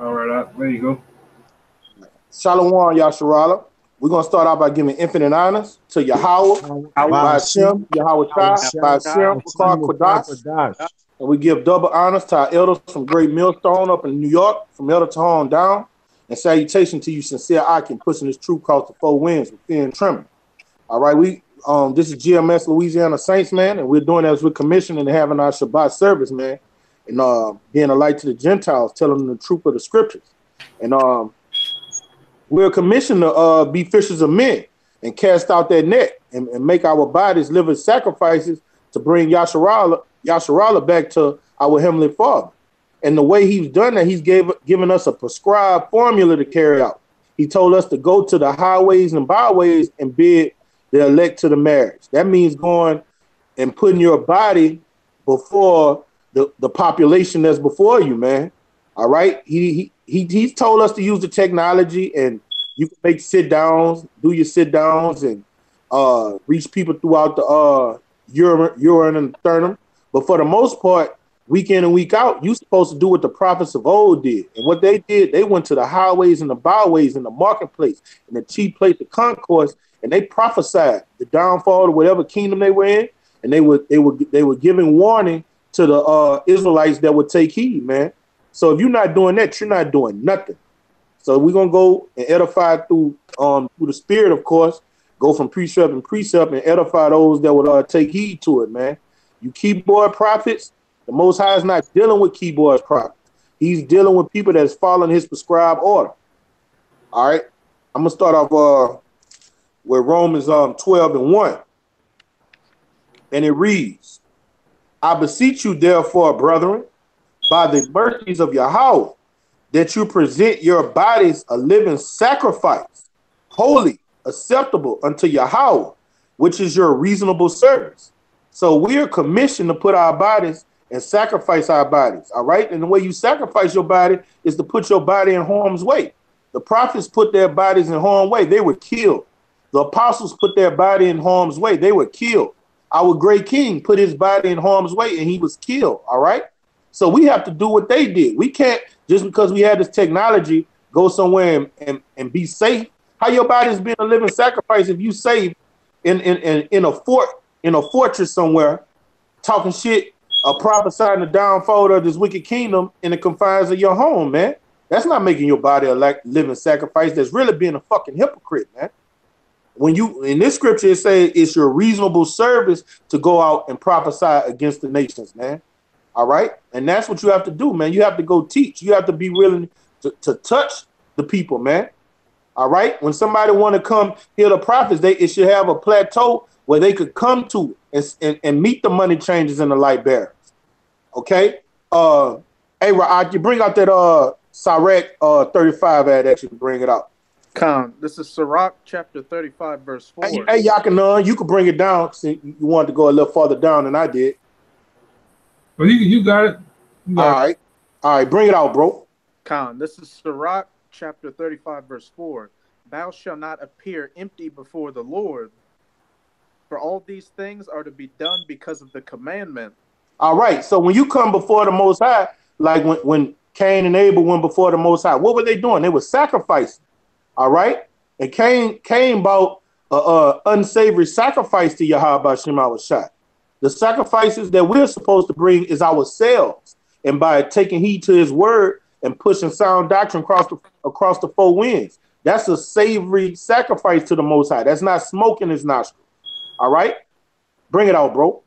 All right, there you go. Shalom, Yasharala. We're going to start out by giving infinite honors to Yahweh, by Hashem, Yahweh Shai, by Hashem, Bakar Kodash. And we give double honors to our elders from Great Millstone up in New York, from Elder Tahon down. And salutation to you, sincere Akin, pushing this truth across the four winds with fear and trembling. All right, this is GMS Louisiana Saints, man, and we're doing as we're commissioning and having our Shabbat service, man, and being a light to the Gentiles, telling them the truth of the scriptures. And we're commissioned to be fishers of men and cast out that net and make our bodies living sacrifices to bring Yasharala back to our Heavenly Father. And the way he's done that, he's given us a prescribed formula to carry out. He told us to go to the highways and byways and bid the elect to the marriage. That means going and putting your body before the population that's before you, man. All right. He's told us to use the technology, and you can make sit downs, do your sit downs, and reach people throughout the urine and sternum. But for the most part, week in and week out, you're supposed to do what the prophets of old did. And what they did, they went to the highways and the byways and the marketplace and the chief place, the concourse, and they prophesied the downfall of whatever kingdom they were in, and they were giving warning to the Israelites that would take heed, man. So if you're not doing that, you're not doing nothing. So we're gonna go and edify through the spirit, of course, go from precept and precept and edify those that would take heed to it, man. You keyboard prophets, the Most High is not dealing with keyboard prophets. He's dealing with people that's following his prescribed order. All right, I'm gonna start off with Romans 12:1, and it reads, "I beseech you, therefore, brethren, by the mercies of Yahweh, that you present your bodies a living sacrifice, holy, acceptable unto Yahweh, which is your reasonable service." So we are commissioned to put our bodies and sacrifice our bodies, all right? And the way you sacrifice your body is to put your body in harm's way. The prophets put their bodies in harm's way. They were killed. The apostles put their body in harm's way. They were killed. Our great king put his body in harm's way and he was killed, all right? So we have to do what they did. We can't, just because we had this technology, go somewhere and be safe. How your body's being a living sacrifice if you safe in a fortress somewhere, talking shit, prophesying the downfall of this wicked kingdom in the confines of your home, man. That's not making your body a living sacrifice. That's really being a fucking hypocrite, man. When you, in this scripture, it says it's your reasonable service to go out and prophesy against the nations, man. All right. And that's what you have to do, man. You have to go teach. You have to be willing to touch the people, man. All right. When somebody want to come hear the prophets, it should have a plateau where they could come to and meet the money changers and the light bearers. Okay. Hey, Ra'ad, you bring out that Sirach 35 ad that you bring it out. Khan, this is Sirach chapter 35, verse 4. Hey, Yakanan, you could bring it down since you wanted to go a little farther down than I did. Well, you got it. All right, bring it out, bro. Khan, this is Sirach chapter 35, verse 4. Thou shalt not appear empty before the Lord, for all these things are to be done because of the commandment. All right, so when you come before the Most High, like when Cain and Abel went before the Most High, what were they doing? They were sacrificing. All right, and Cain brought unsavory sacrifice to Yahweh Shema Shai. The sacrifices that we're supposed to bring is ourselves, and by taking heed to his word and pushing sound doctrine across the four winds, that's a savory sacrifice to the Most High. That's not smoke in his nostrils. All right, bring it out, bro.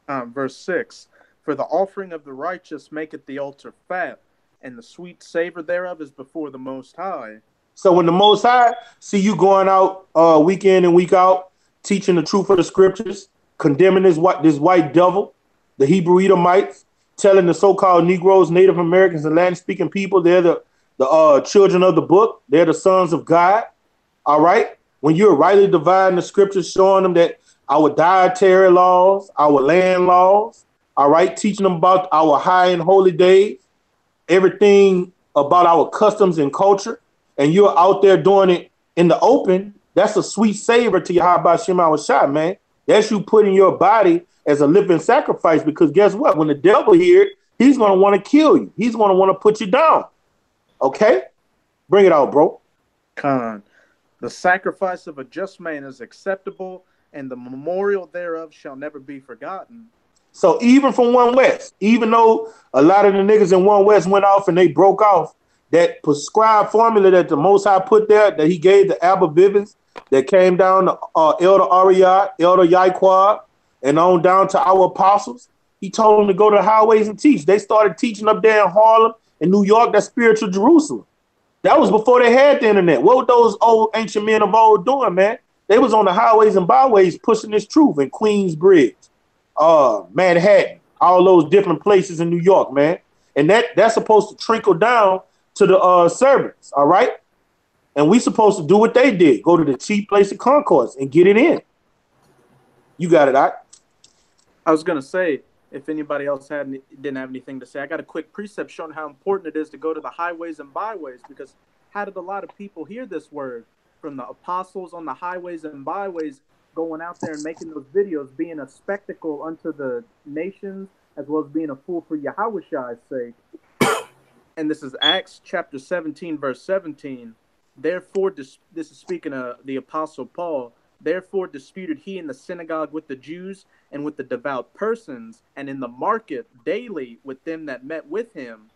Verse 6. For the offering of the righteous maketh the altar fat, and the sweet savor thereof is before the Most High. So when the Most High see you going out week in and week out, teaching the truth of the scriptures, condemning this white devil, the Hebrew Edomites, telling the so-called Negroes, Native Americans, and Latin-speaking people they're the children of the book, they're the sons of God. All right, when you're rightly dividing the scriptures, showing them that our dietary laws, our land laws, all right, teaching them about our high and holy days, everything about our customs and culture, and you're out there doing it in the open, that's a sweet savor to Yahweh Shema Shai, man. That's you putting your body as a living sacrifice, because guess what? When the devil hears it, he's going to want to kill you. He's going to want to put you down. Okay? Bring it out, bro. Con. The sacrifice of a just man is acceptable, and the memorial thereof shall never be forgotten. So even from One West, even though a lot of the niggas in One West went off and they broke off, that prescribed formula that the Most High put there, that he gave the Abba Bivens, that came down to Elder Ariat, Elder Yaiquad, and on down to our apostles, he told them to go to the highways and teach. They started teaching up there in Harlem and New York, that spiritual Jerusalem. That was before they had the internet. What were those old ancient men of old doing, man? They was on the highways and byways pushing this truth in Queensbridge, Manhattan, all those different places in New York, man. And that's supposed to trickle down to the servants, all right? And we supposed to do what they did, go to the cheap place of concourse and get it in. You got it, I was going to say, if anybody else didn't have anything to say, I got a quick precept showing how important it is to go to the highways and byways, because how did a lot of people hear this word? From the apostles on the highways and byways, going out there and making those videos, being a spectacle unto the nations, as well as being a fool for Yahushai's sake. And this is Acts chapter 17, verse 17. Therefore, this is speaking of the apostle Paul, therefore disputed he in the synagogue with the Jews and with the devout persons, and in the market daily with them that met with him.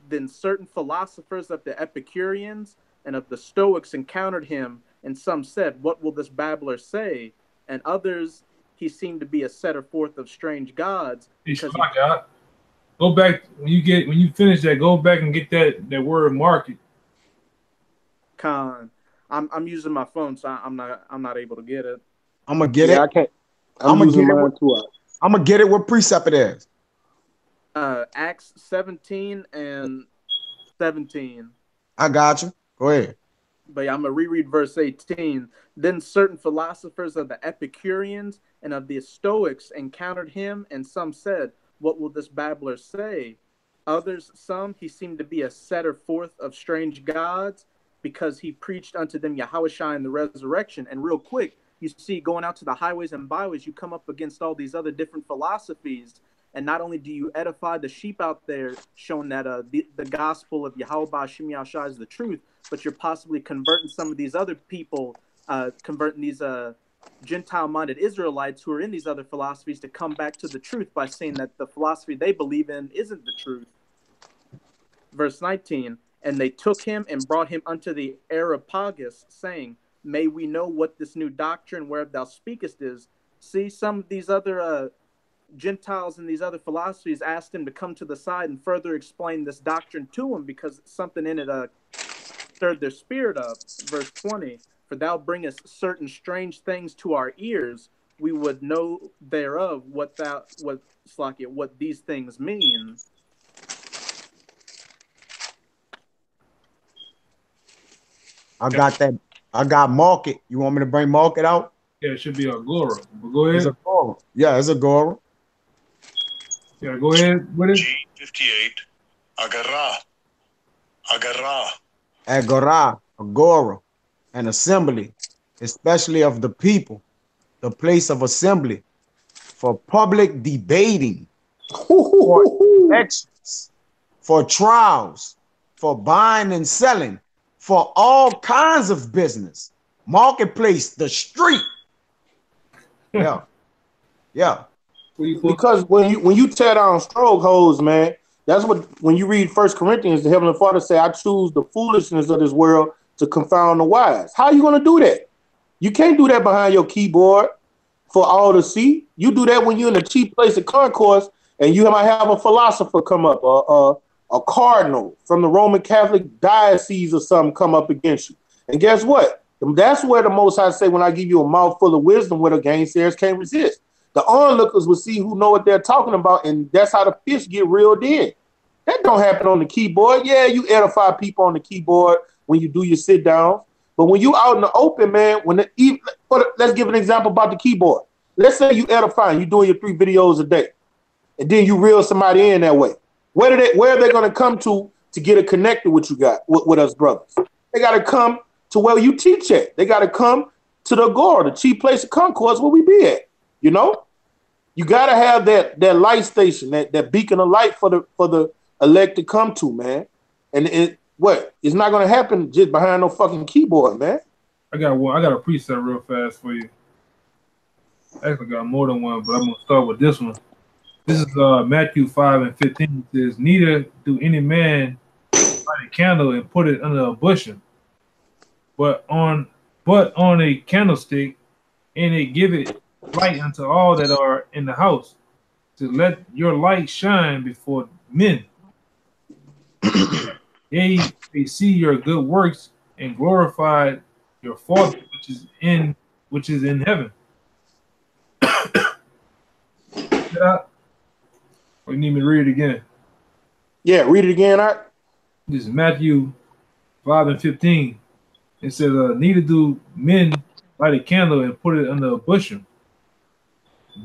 Then certain philosophers of the Epicureans and of the Stoics encountered him, and some said, what will this babbler say? And others, he seemed to be a setter forth of strange gods. Go back when you finish that. Go back and get that word market. Con, I'm using my phone, so I'm not able to get it. I'm gonna get it. I can't. I'm using mine too. I'm gonna get it. What precept it is? Acts 17 and 17. I got you. Go ahead. But yeah, I'm going to reread verse 18. Then certain philosophers of the Epicureans and of the Stoics encountered him, and some said, what will this babbler say? Others, some, he seemed to be a setter forth of strange gods, because he preached unto them Yahushua and the resurrection. And real quick, you see, going out to the highways and byways, you come up against all these other different philosophies. And not only do you edify the sheep out there, showing that the gospel of Yahweh Hashem Yahushua is the truth, but you're possibly converting some of these other people, converting these Gentile-minded Israelites who are in these other philosophies to come back to the truth by saying that the philosophy they believe in isn't the truth. Verse 19, and they took him and brought him unto the Areopagus, saying, may we know what this new doctrine whereof thou speakest is. See, some of these other Gentiles and these other philosophies asked him to come to the side and further explain this doctrine to him, because something in it stirred their spirit up. Verse 20, for thou bringest certain strange things to our ears, we would know thereof what these things mean. I got that. I got market. You want me to bring market out? Yeah, it should be Agora. But go ahead. It's Agora. Yeah, it's Agora. Yeah, go ahead. What is G58? Agora. Agora, an assembly, especially of the people, the place of assembly for public debating, for elections, for trials, for buying and selling, for all kinds of business, marketplace, the street. Yeah, yeah. Because when you tear down strongholds, man, that's what, when you read 1 Corinthians, the Heavenly Father say, I choose the foolishness of this world to confound the wise. How are you going to do that? You can't do that behind your keyboard for all to see. You do that when you're in a cheap place of concourse and you might have a philosopher come up, a cardinal from the Roman Catholic diocese or something come up against you. And guess what? That's where the Most High say, when I give you a mouthful of wisdom, where the gainsayers can't resist. The onlookers will see who know what they're talking about, and that's how the fish get reeled in. That don't happen on the keyboard. Yeah, you edify people on the keyboard when you do your sit downs, but when you out in the open, man, let's give an example about the keyboard. Let's say you edifying, you doing your 3 videos a day, and then you reel somebody in that way. Where are they going to come to get it connected with you guys, with us brothers? They got to come to where you teach at. They got to come to the Agora, the cheap place of concourse where we be at. You know, you got to have that light station, that beacon of light for the elect to come to, man. And what? It's not gonna happen just behind no fucking keyboard, man. I got a preset real fast for you. I actually got more than one, but I'm gonna start with this one. This is Matthew 5:15. It says, "Neither do any man light a candle and put it under a bushel, but on a candlestick, and it give it light unto all that are in the house. To let your light shine before men, they see your good works and glorify your Father which is in heaven." Or you need me to read it again? Yeah, read it again, Art. This is Matthew 5:15. It says, "Neither do men light a candle and put it under a bushel,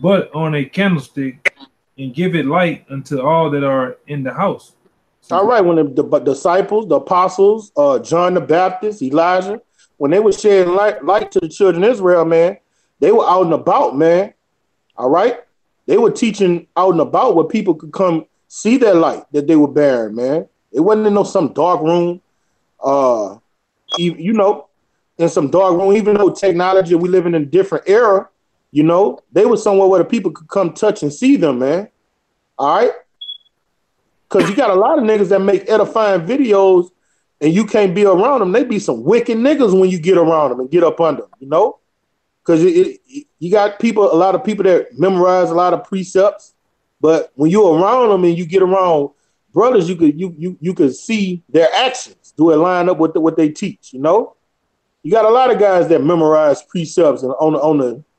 but on a candlestick, and give it light unto all that are in the house." So, all right, when the disciples, the apostles, John the Baptist, Elijah, when they were sharing light to the children of Israel, man, they were out and about, man. All right? They were teaching out and about where people could come see their light that they were bearing, man. It wasn't in some dark room, you know, in some dark room, even though technology, we live in a different era, you know, they were somewhere where the people could come touch and see them, man. All right? Because you got a lot of niggas that make edifying videos and you can't be around them. They be some wicked niggas when you get around them and get up under them, you know? Because you got people, a lot of people that memorize a lot of precepts, but when you're around them and you get around brothers, you could see their actions. Do it line up with what they teach? You know, you got a lot of guys that memorize precepts, and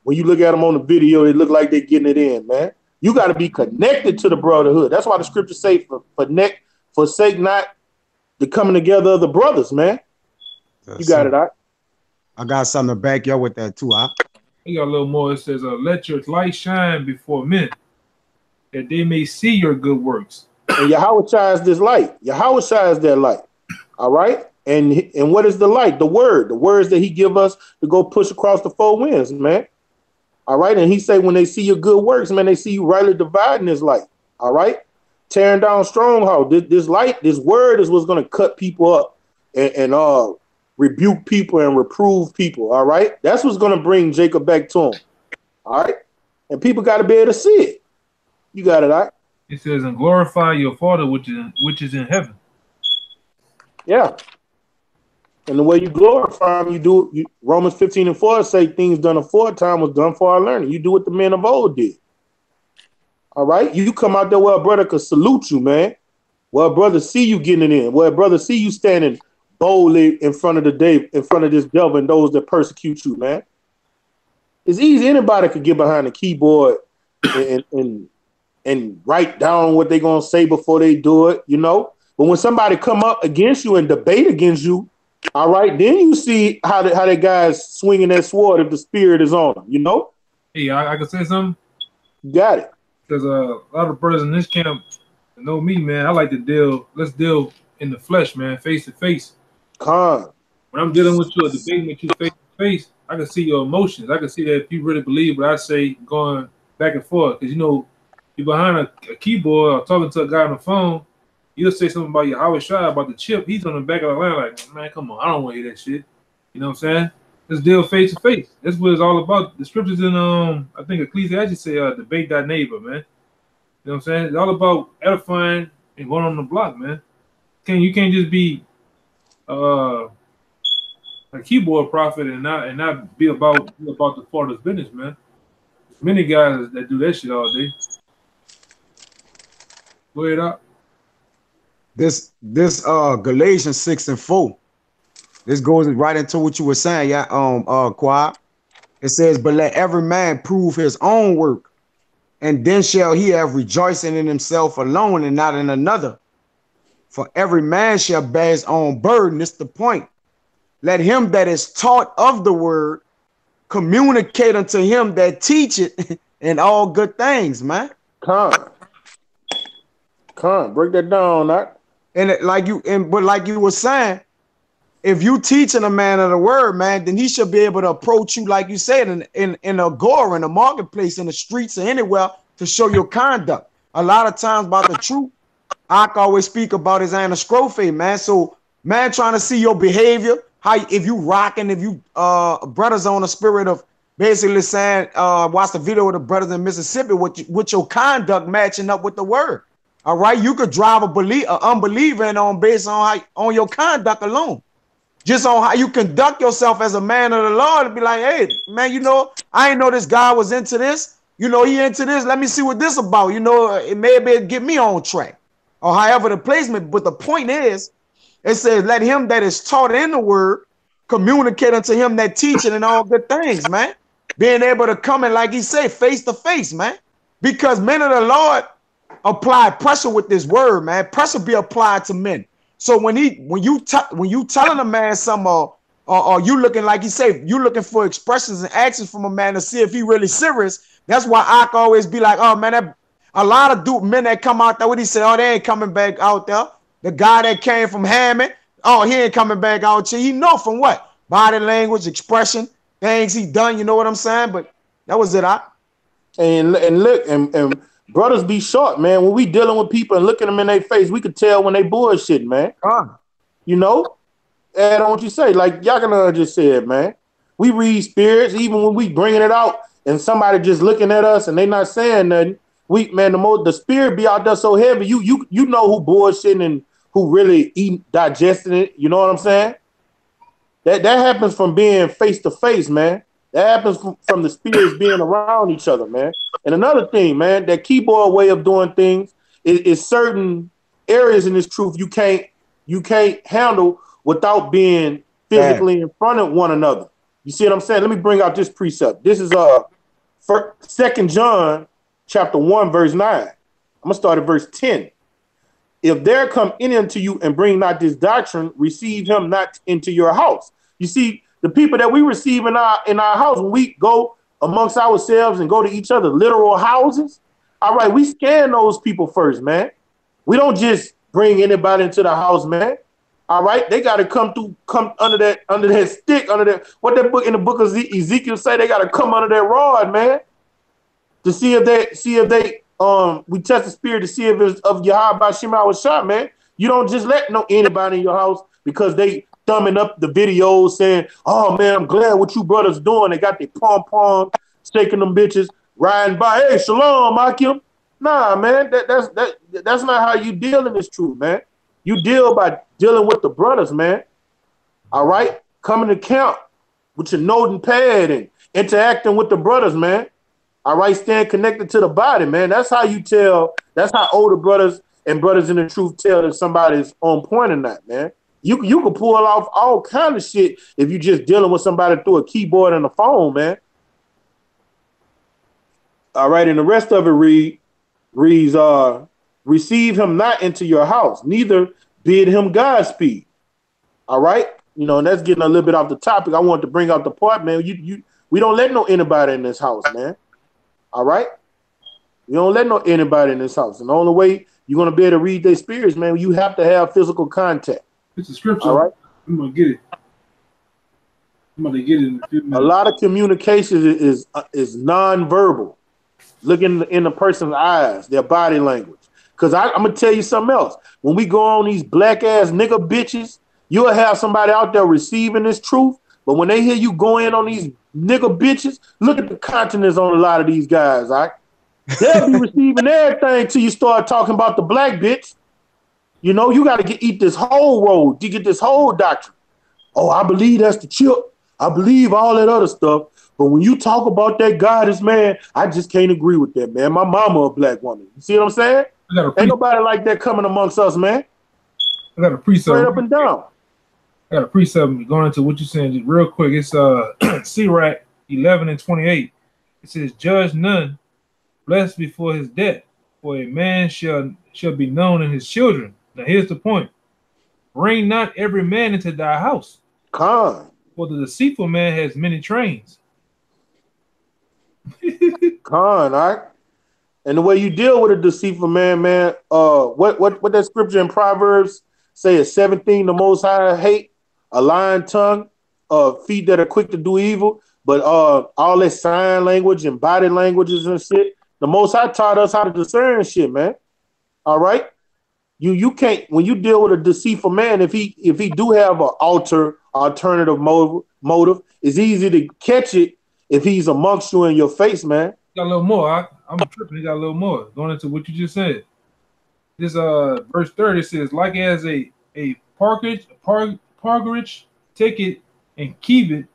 when you look at them on the video, they look like they're getting it in, man. You got to be connected to the brotherhood. That's why the scriptures say, forsake not the coming together of the brothers, man. You got it, Art. I got something to back you up with that too, huh? You got a little more. It says, "Let your light shine before men, that they may see your good works." And Yahweh shines this light. Yahweh shines that light. All right. And what is the light? The word. The words that he give us to go push across the four winds, man. All right. And he say, when they see your good works, man, they see you rightly dividing this light. All right. Tearing down stronghold. This light, this word is what's going to cut people up and rebuke people and reprove people. All right. That's what's going to bring Jacob back to him. All right. And people got to be able to see it. You got it, all right? It says, "And glorify your Father which is in heaven." Yeah. And the way you glorify him, Romans 15:4 say things done aforetime was done for our learning. You do what the men of old did. All right. You come out there where a brother could salute you, man. Where a brother see you getting it in. Where a brother see you standing boldly in front of this devil and those that persecute you, man. It's easy. Anybody could get behind the keyboard and write down what they're gonna say before they do it, you know. But when somebody come up against you and debate against you, all right, then you see how that guy's swinging that sword if the spirit is on him, you know. Hey, I can say something. You got it. Because a lot of brothers in this camp know me, man. I like to deal. Let's deal in the flesh, man, face to face. Con. When I'm dealing with you or debating with you face to face, I can see your emotions. I can see that if you really believe what I say, going back and forth. Because, you know, you're behind a keyboard or talking to a guy on the phone, you'll say something about your Howard Shy, about the chip. He's on the back of the line like, man, come on, I don't want to hear that shit. You know what I'm saying? Let's deal face to face. That's what it's all about. The scriptures in, I think Ecclesiastes say, debate thy neighbor, man. You know what I'm saying? It's all about edifying and going on the block, man. You can't just be a keyboard prophet and not be about the Father's business, man. There's many guys that do that shit all day. Go ahead up. This Galatians 6:4. This goes right into what you were saying, yeah, Quad. It says, "But let every man prove his own work, and then shall he have rejoicing in himself alone and not in another. For every man shall bear his own burden." This is the point. "Let him that is taught of the word communicate unto him that teach it in all good things," man. Con. Break that down, Doc. And like you were saying, if you teaching a man of the word, man, then he should be able to approach you, like you said, in a agora, in a marketplace, in the streets, or anywhere to show your conduct. A lot of times about the truth, I always speak about his anascrophe, man. So Man trying to see your behavior, how if you rocking, if you brothers on the spirit of basically saying, watch the video with the brothers in Mississippi with your conduct matching up with the word. All right, you could drive a unbeliever in on based on your conduct alone. Just on how you conduct yourself as a man of the Lord, and be like, hey, man, you know, I ain't know this guy was into this. You know, he into this. Let me see what this about. You know, it may get me on track. Or however the placement. But the point is, it says, let him that is taught in the word communicate unto him that teaching and all good things, man. Being able to come in, like he said, face to face, man. Because men of the Lord apply pressure with this word, man. Pressure be applied to men. So when you telling a man something, or you looking, like he said, you looking for expressions and actions from a man to see if he really serious. That's why I can always be like, oh man, a lot of men that come out there, what he said, oh, they ain't coming back out there. The guy that came from Hammond, oh, he ain't coming back out here. He know from what? Body language, expression, things he done, you know what I'm saying? But that was it, And look, and brothers be short, man. When we dealing with people and looking them in their face, we could tell when they bullshit, man. You know? Add on what you say. Like Yakana just said, man. We read spirits, even when we bringing it out and somebody just looking at us and they not saying nothing. The spirit be out there so heavy, you know who bullshitting and who really digesting it. You know what I'm saying? That happens from being face to face, man. That happens from the spirits being around each other, man. And another thing, man, that keyboard way of doing things is certain areas in this truth you can't handle without being physically in front of one another. You see what I'm saying? Let me bring out this precept. This is 2 John chapter 1, verse 9. I'm gonna start at verse 10. If there come any unto you and bring not this doctrine, receive him not into your house. You see, the people that we receive in our house, when we go amongst ourselves and go to each other literal houses, all right, we scan those people first, man. We don't just bring anybody into the house, man. All right, they got to come under that stick, what that book in the book of Ezekiel say, they got to come under that rod, man, to see if they we test the spirit to see if it's of Yahweh Shema shot, man. You don't just let anybody in your house because they thumbing up the videos saying, oh man, I'm glad what you brothers doing. They got their pom-pom, shaking them bitches, riding by, hey, shalom, Akim. Nah, man, that's not how you deal in this truth, man. You deal by dealing with the brothers, man. All right? Coming to camp with your note and pad and interacting with the brothers, man. All right? Staying connected to the body, man. That's how you tell. That's how older brothers and brothers in the truth tell that somebody's on point or not, man. You can pull off all kind of shit if you just dealing with somebody through a keyboard and a phone, man. All right, and the rest of it reads, receive him not into your house, neither bid him Godspeed. All right, you know, and that's getting a little bit off the topic. I wanted to bring out the part, man. We don't let anybody in this house, man. All right, you don't let anybody in this house, and the only way you're gonna be able to read their spirits, man, you have to have physical contact. It's a scripture. All right, I'm gonna get it. I'm gonna get it in a few minutes. A lot of communication is non-verbal. Looking in the person's eyes, their body language. Because I'm going to tell you something else. When we go on these black-ass nigga bitches, you'll have somebody out there receiving this truth. But when they hear you go in on these nigga bitches, look at the continents on a lot of these guys, all right? They'll be receiving everything till you start talking about the black bitch. You know, you got to eat this whole roll to get this whole doctrine. Oh, I believe that's the chip. I believe all that other stuff. But when you talk about that goddess, man, I just can't agree with that, man. My mama a black woman. You see what I'm saying? Ain't nobody like that coming amongst us, man. I got a precept. Straight up and down. I got a precept going into what you're saying just real quick. It's Sirach 11 and 28. It says, judge none, blessed before his death, for a man shall be known in his children. Now here's the point. Bring not every man into thy house. Con. For the deceitful man has many trains. Con, all right. And the way you deal with a deceitful man, what that scripture in Proverbs say is 17, the Most High hate, a lying tongue, feet that are quick to do evil, but all that sign language and body languages and shit. The Most High taught us how to discern shit, man. All right. You can't, when you deal with a deceitful man, if he do have an alternative motive, it's easy to catch it if he's amongst you in your face, man. Got a little more. I'm tripping. He got a little more. Going into what you just said. This verse 30 says, like as a pargerage take it and keep it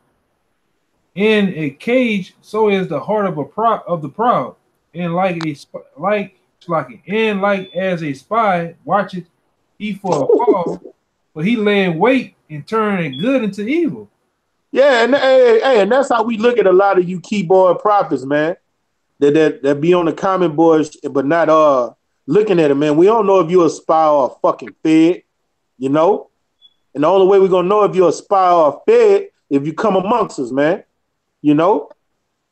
in a cage, so is the heart of the proud, and like as a spy watcheth he for a fall, but he lay in wait and turn good into evil. Yeah, and that's how we look at a lot of you keyboard prophets, man. That be on the comment boards, but not looking at it, man. We don't know if you're a spy or a fucking fed, you know. And the only way we're gonna know if you're a spy or a fed if you come amongst us, man. You know,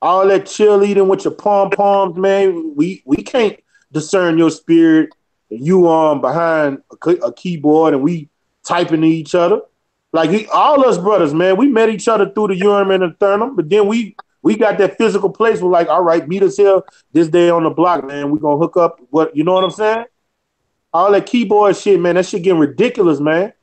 all that cheerleading with your pom-poms, man. We can't discern your spirit. You behind a keyboard and we typing to each other. Like all us brothers, man, we met each other through the Urim and the Thummim, but then we got that physical place. We're like, all right, meet us here this day on the block, man. We're gonna hook up. What, you know what I'm saying? All that keyboard shit, man, that shit getting ridiculous, man.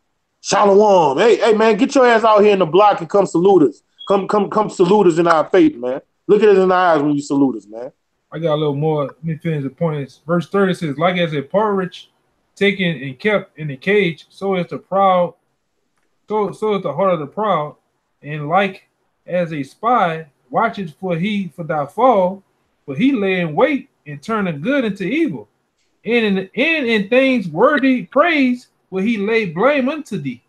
Shalom. Hey, man, get your ass out here in the block and come salute us. Come salute us in our faith, man. Look at us in the eyes when you salute us, man. I got a little more. Let me finish the point. Verse 30 says, like as a partridge taken and kept in a cage, so is the proud, so is the heart of the proud, and like as a spy watches for thy fall, but he lay in wait and turn good into evil. And in things worthy praise will he lay blame unto thee.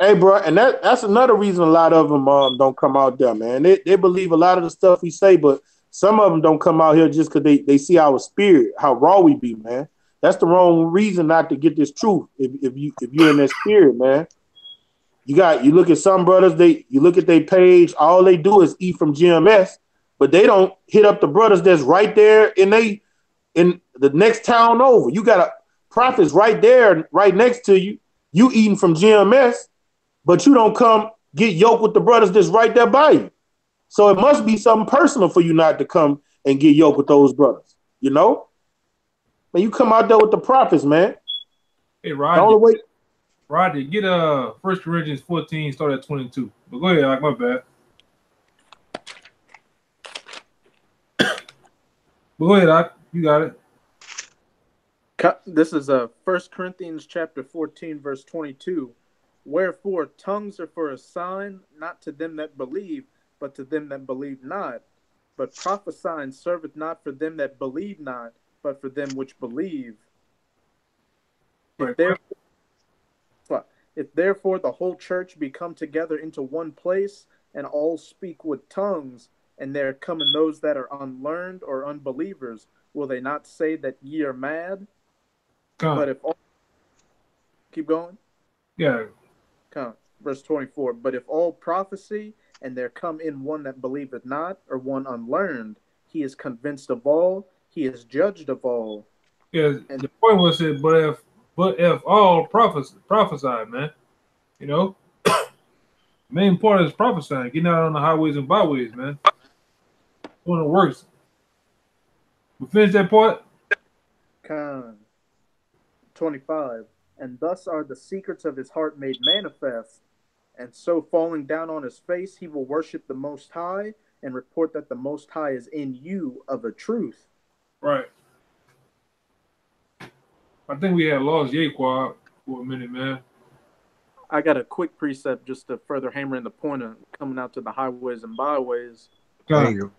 Hey, bro, and that's another reason a lot of them don't come out there, man. They believe a lot of the stuff we say, but some of them don't come out here just because they see our spirit, how raw we be, man. That's the wrong reason not to get this truth. If you're in that spirit, man. You look at some brothers, you look at their page, all they do is eat from GMS, but they don't hit up the brothers that's right there in the next town over. You got a prophets right there, right next to you. You eating from GMS. But you don't come get yoked with the brothers that's right there by you. So it must be something personal for you not to come and get yoked with those brothers. You know? Man, you come out there with the prophets, man. Hey, Rodney, get 1 Corinthians 14, start at 22. But go ahead, my bad. But go ahead, you got it. This is 1 Corinthians chapter 14, verse 22. Wherefore tongues are for a sign, not to them that believe, but to them that believe not. But prophesying serveth not for them that believe not, but for them which believe. If therefore the whole church be come together into one place, and all speak with tongues, and there come in those that are unlearned or unbelievers, will they not say that ye are mad? But if all... Keep going? Yeah. Verse 24, but if all prophecy, and there come in one that believeth not, or one unlearned, he is convinced of all, he is judged of all. Yeah, and the point was that, but if all prophesy, man, you know, main part is prophesying, getting out on the highways and byways, man, doing the works. We finish that part. 25. And thus are the secrets of his heart made manifest. And so falling down on his face, he will worship the Most High and report that the Most High is in you of a truth. Right. I think we had lost Yaquab for a minute, man. I got a quick precept just to further hammer in the point of coming out to the highways and byways. There you go.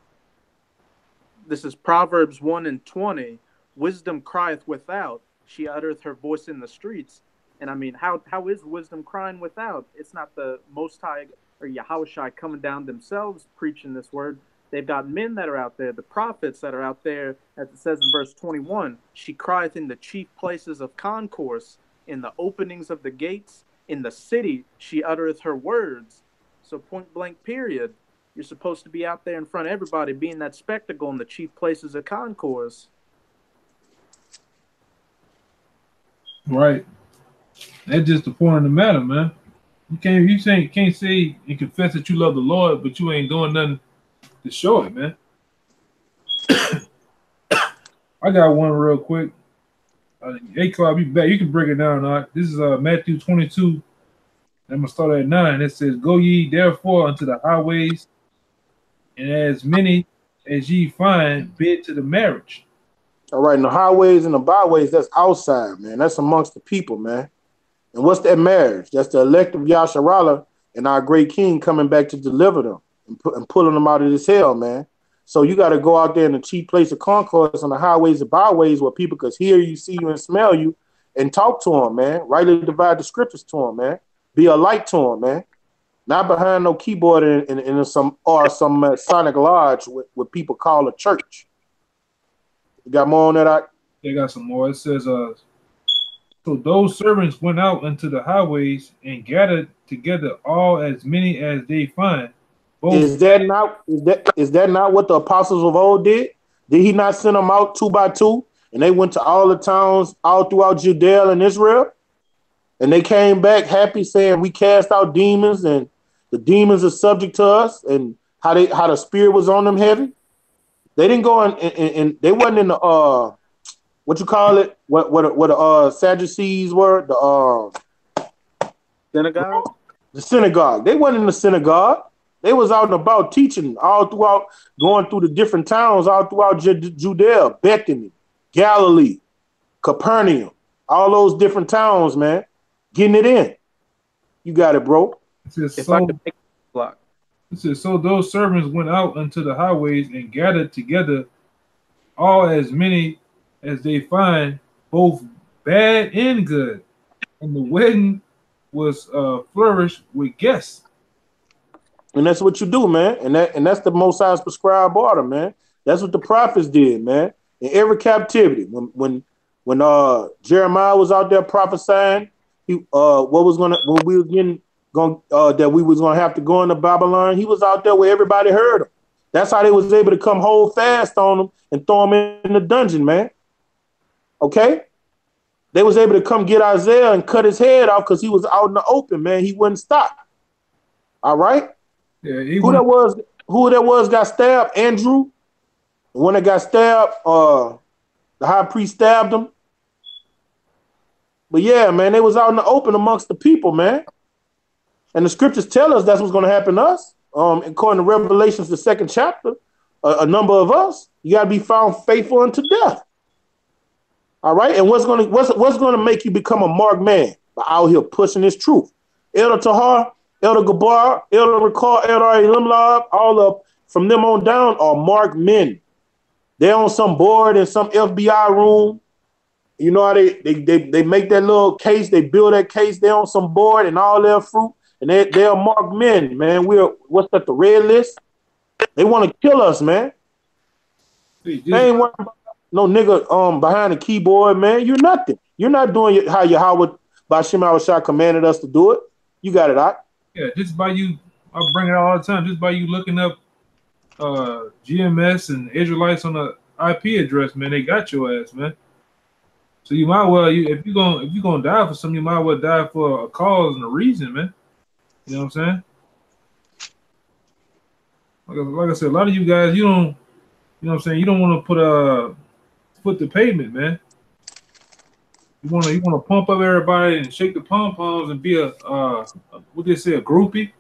This is Proverbs 1:20. Wisdom crieth without. She uttereth her voice in the streets. And I mean, how is wisdom crying without? It's not the Most High or Yahushua coming down themselves preaching this word. They've got men that are out there, the prophets that are out there, as it says in verse 21. She crieth in the chief places of concourse, in the openings of the gates, in the city she uttereth her words. So point blank period. You're supposed to be out there in front of everybody, being that spectacle in the chief places of concourse. Right. That's just the point of the matter, man. You can't say and confess that you love the Lord, but you ain't doing nothing to show it, man. I got one real quick. Hey, Carl, I'll be back. You can break it down. All right? This is Matthew 22. I'm gonna start at 9. It says, "Go ye therefore unto the highways, and as many as ye find, bid to the marriage." All right, and the highways and the byways, that's outside, man. That's amongst the people, man. And what's that marriage? That's the elect of Yasharallah and our great king coming back to deliver them and pulling them out of this hell, man. So you got to go out there in the chief place of concourse on the highways and byways where people can hear you, see you, and smell you, and talk to them, man. Rightly divide the scriptures to them, man. Be a light to them, man. Not behind no keyboard in some Sonic Lodge what people call a church. You got more on that? They got some more. It says, so those servants went out into the highways and gathered together all as many as they find. Is that not what the apostles of old did? Did he not send them out 2 by 2? And they went to all the towns all throughout Judea and Israel? And they came back happy, saying, "We cast out demons, and the demons are subject to us," and how the spirit was on them heavy. They didn't go and they wasn't in the what you call it? What the Sadducees were? The synagogue? The synagogue. They wasn't in the synagogue. They was out and about teaching all throughout, going through the different towns all throughout Judea, Bethany, Galilee, Capernaum, all those different towns, man. Getting it in. You got it, bro. It says, so those servants went out into the highways and gathered together all as many as they find, both bad and good. And the wedding was flourished with guests. And that's what you do, man. And that's the Most High's prescribed order, man. That's what the prophets did, man. In every captivity, when Jeremiah was out there prophesying, that we was gonna have to go into Babylon, he was out there where everybody heard him. That's how they was able to come hold fast on him and throw him in the dungeon, man. Okay, they was able to come get Isaiah and cut his head off because he was out in the open, man. He wouldn't stop. All right. Yeah, who that was got stabbed? Andrew. When it got stabbed, the high priest stabbed him. But yeah, man, they was out in the open amongst the people, man. And the scriptures tell us that's what's going to happen to us. According to Revelations, the 2nd chapter, a number of us, you got to be found faithful unto death. All right, and what's going to make you become a marked man? By out here pushing this truth. Elder Tahar, Elder Gabar, Elder Ricard, Elder Elimlab, all of from them on down are marked men. They're on some board in some FBI room. You know how they make that little case, they build that case, they're on some board and all their fruit, and they're marked men, man. What's that, the red list? They want to kill us, man. They ain't worried about no nigga behind the keyboard, man. You're nothing. You're not doing how Yahweh Bashim Awashah commanded us to do it. You got it out. Yeah, just by you, I bring it out all the time. Just by you looking up GMS and Israelites on the IP address, man, they got your ass, man. So you might well, if you're gonna die for something, you might well die for a cause and a reason, man. You know what I'm saying? Like I said, a lot of you guys, you know what I'm saying, you don't want to put foot to pavement, man. You want to pump up everybody and shake the pom poms and be a what they say, a groupie.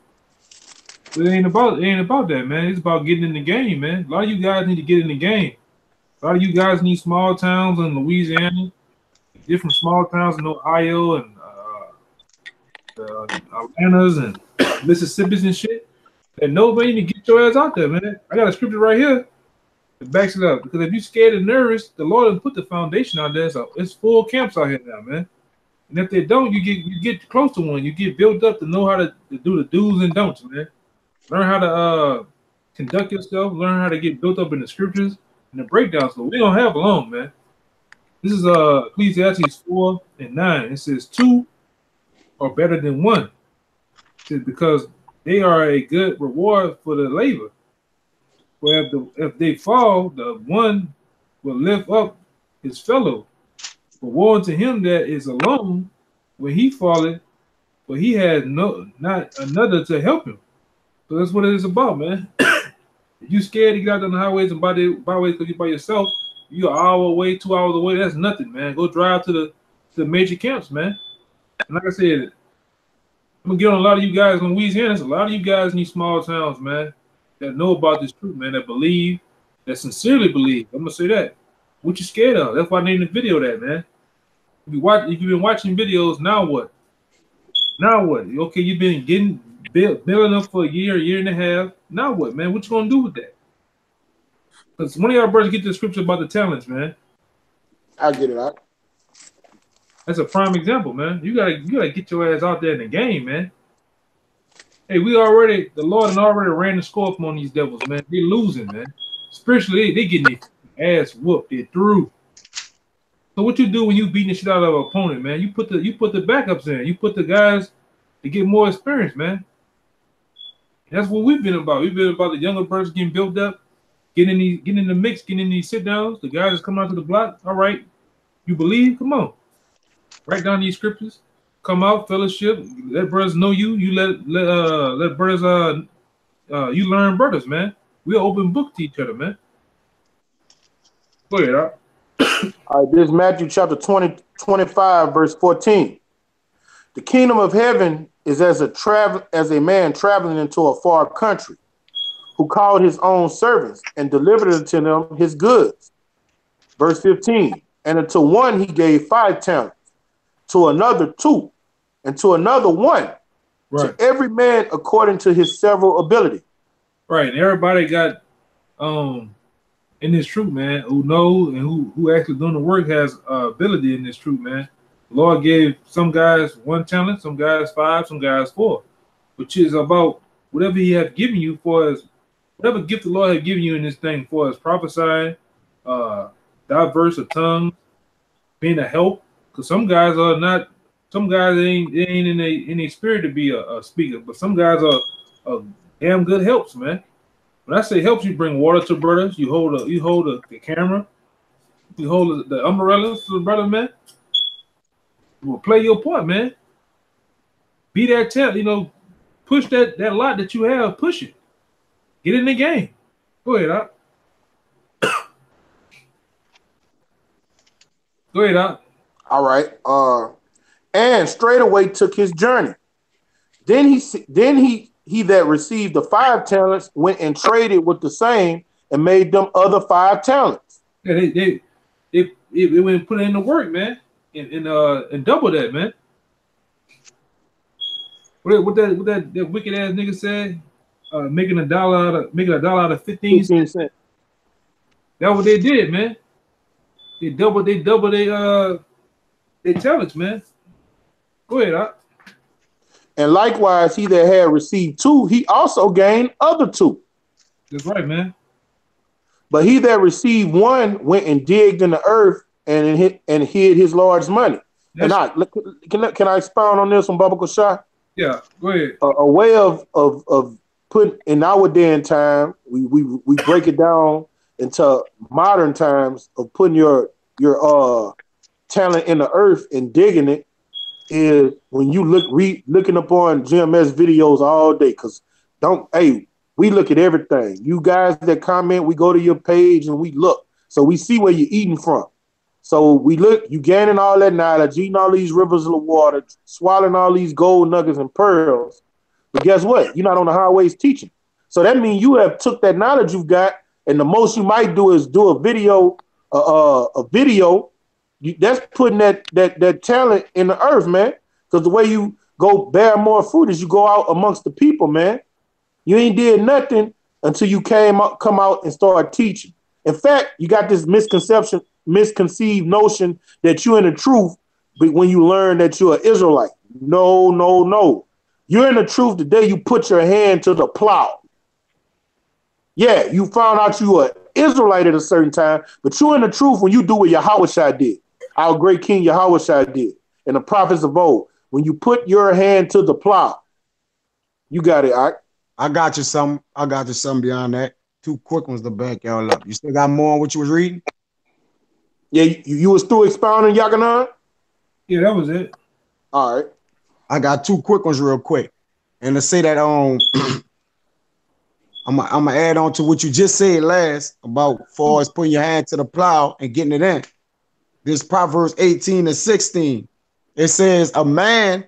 But it ain't about that, man. It's about getting in the game, man. A lot of you guys need to get in the game. A lot of you guys need small towns in Louisiana, different small towns in Ohio and Atlanta's and Mississippi's and shit. And nobody need to get your ass out there, man. I got a scripture right here that backs it up. Because if you're scared and nervous, the Lord will put the foundation out there. So it's full camps out here now, man. And if they don't, you get close to one. You get built up to know how to do the do's and don'ts, man. Learn how to conduct yourself. Learn how to get built up in the scriptures and the breakdowns. So we don't have long, man. This is Ecclesiastes 4:9. It says 2 are better than 1. It says because they are a good reward for the labor. Where if they fall, the one will lift up his fellow. But woe unto him that is alone when he falleth, for he has not another to help him. So that's what it is about, man. If you scared to get out on the highways and byways because you're by yourself, you're an hour away, 2 hours away. That's nothing, man. Go drive to the major camps, man. And like I said, I'm gonna get on a lot of you guys in Louisiana. There's a lot of you guys in these small towns, man, that know about this truth, man, that believe, that sincerely believe. I'm gonna say that. What you scared of? That's why I named the video that, man. If you've been watching videos, now what? Now what? Okay, you've been building up for a year and a half. Now what, man? What you gonna do with that? Because one of y'all brothers get the scripture about the talents, man. I get it out. That's a prime example, man. You gotta get your ass out there in the game, man. Hey, the Lord already ran the score up on these devils, man. They losing, man. Spiritually, they getting their ass whooped. They're through. So what you do when you beating the shit out of an opponent, man? You put the backups in. You put the guys to get more experience, man. That's what we've been about. We've been about the younger brothers getting built up, getting in the mix, getting in these sit downs. The guys that's coming out to the block. All right, you believe? Come on, write down these scriptures. Come out, fellowship. Let brothers know you. You let brothers you learn brothers, man. We're open book to each other, man. Go ahead, Al. All right, this is Matthew chapter 25, verse 14. The kingdom of heaven is as a man traveling into a far country, who called his own servants and delivered unto them his goods. Verse 15. And unto one he gave 5 talents, to another 2, and to another 1. Right. To every man according to his several ability. Right. And everybody got in this truth, man, who knows and who actually doing the work has ability in this truth, man. The Lord gave some guys 1 talent, some guys 5, some guys 4, which is about whatever he has given you for as whatever gift the Lord has given you in this thing for as prophesying, diverse of tongues, being a help. Because some guys ain't in a spirit to be a speaker, but some guys are damn good helps, man. When I say helps, you bring water to brothers, you hold the camera, you hold the umbrella to the brother, man. You will play your part, man. Be that talent, push that lot that you have, push it. Get in the game. Go ahead, Doc. Go ahead, Doc. All right. And straightway took his journey. Then he that received the 5 talents went and traded with the same and made them other 5 talents. Yeah, they went and put in the work, man, and double that, man. What that wicked ass nigga said, making a dollar out of 15 cents. That's what they did, man. They double their talents, man. Go ahead, Doc. And likewise, he that had received 2, he also gained other 2. That's right, man. But he that received 1 went and digged in the earth and hid his Lord's money. Can I expound on this on Baba Kushai? Yeah, go ahead. A way of putting in our day and time, we break it down into modern times of putting your talent in the earth and digging it. Is when you looking upon GMS videos all day, because we look at everything. You guys that comment, we go to your page and we look, so we see where you're eating from. So we look, you gaining all that knowledge, eating all these rivers of water, swallowing all these gold nuggets and pearls. But guess what? You're not on the highways teaching. So that means you have took that knowledge you've got, and the most you might do is do a video, that's putting that talent in the earth, man. Because the way you go bear more fruit is you go out amongst the people, man. You ain't did nothing until you come out and start teaching. In fact, you got this misconceived notion that you're in the truth, but when you learn that you're an Israelite. No. You're in the truth the day you put your hand to the plow. Yeah, you found out you were an Israelite at a certain time, but you're in the truth when you do what Yahushua did. Our great King Yahushua did, and the prophets of old. When you put your hand to the plow, you got it. I got you some beyond that. 2 quick ones to back y'all up. You still got more on what you was reading? Yeah, you was through expounding Yaganan? Yeah, that was it. All right. I got 2 quick ones real quick. And to say that I'm gonna add on to what you just said last about far as putting your hand to the plow and getting it in. This Proverbs 18 and 16. It says, a man's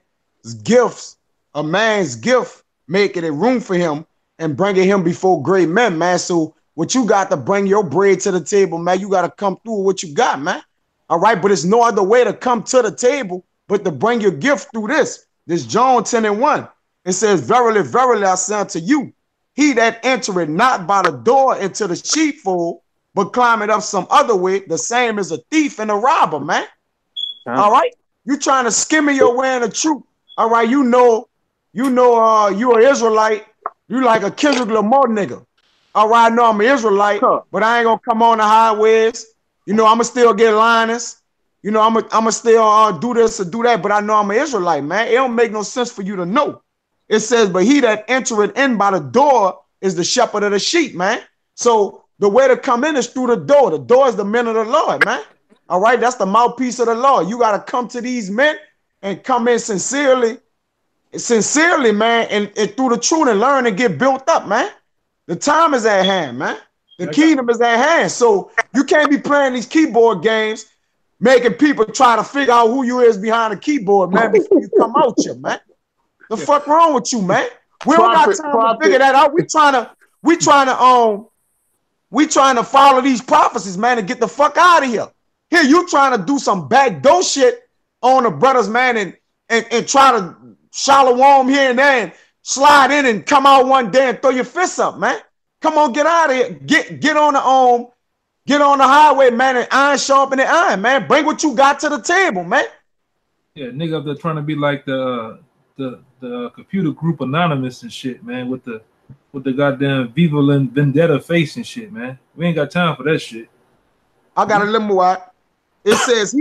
gift making a room for him and bringing him before great men, man. So what you got to bring your bread to the table, man, you got to come through with what you got, man. All right, but there's no other way to come to the table but to bring your gift through this. This John 10 and 1. It says, verily, verily, I say unto you, he that entereth not by the door into the sheepfold, but climbing up some other way, the same as a thief and a robber, man. All right? You trying to skim your way in the truth. All right, you an Israelite. You like a Kendrick Lamar nigga. All right, I know I'm an Israelite, but I ain't gonna come on the highways. You know, I'ma still get liners. You know, I'ma still do this or do that, but I know I'm an Israelite, man. It don't make no sense for you to know. It says, but he that entereth in by the door is the shepherd of the sheep, man. So the way to come in is through the door. The door is the men of the Lord, man. All right, that's the mouthpiece of the Lord. You got to come to these men and come in sincerely, man, and through the truth and learn and get built up, man. The time is at hand, man. The kingdom is at hand. So you can't be playing these keyboard games, making people try to figure out who you is behind the keyboard, man, before you come out here, man. The fuck wrong with you, man? We don't got time to figure that out. We trying to follow these prophecies, man, and get the fuck out of here. Here, you trying to do some backdoor shit on the brothers, man, and try to shalom here and there and slide in and come out one day and throw your fists up, man. Come on, get out of here. Get on the highway, man, and iron sharpen the iron, man. Bring what you got to the table, man. Yeah, nigga up there trying to be like the computer group Anonymous and shit, man, with the goddamn Viva Vendetta face and shit, man. We ain't got time for that shit. I got a little more. It says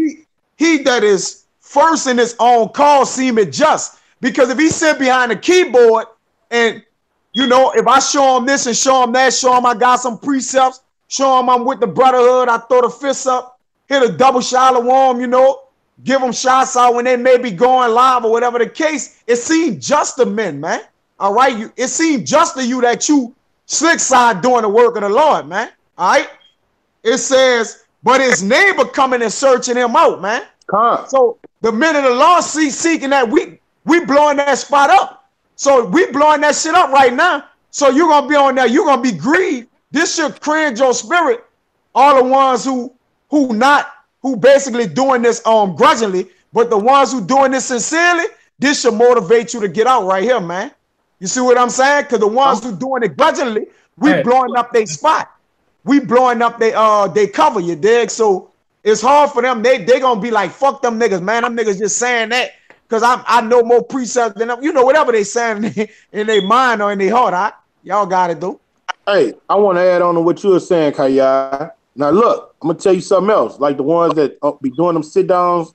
he that is first in his own cause seemeth just. Because if he sit behind the keyboard and, you know, if I show him this and show him that, show him I got some precepts, show him I'm with the brotherhood, I throw the fists up, hit a double shalom, you know, give them shots out when they may be going live or whatever the case. It seemed just to men, man. All right, it seemed just to you that you slick side doing the work of the Lord, man. All right. It says, but his neighbor coming and searching him out, man. So the men of the Lord seeking that we blowing that spot up. So we blowing that shit up right now. So you're gonna be on there. You're gonna be grieved. This should cringe your spirit. All the ones who basically doing this grudgingly, but the ones who doing this sincerely, this should motivate you to get out right here, man. You see what I'm saying? Because the ones who doing it grudgingly, we blowing up their spot. We blowing up they cover, you dig? So it's hard for them. They gonna be like, fuck them niggas, man. Them niggas just saying that because I know more precepts than them. You know, whatever they saying in their mind or in their heart, y'all got it, though. Hey, I want to add on to what you were saying, Kaya. Now, look, I'm going to tell you something else. Like the ones that be doing them sit-downs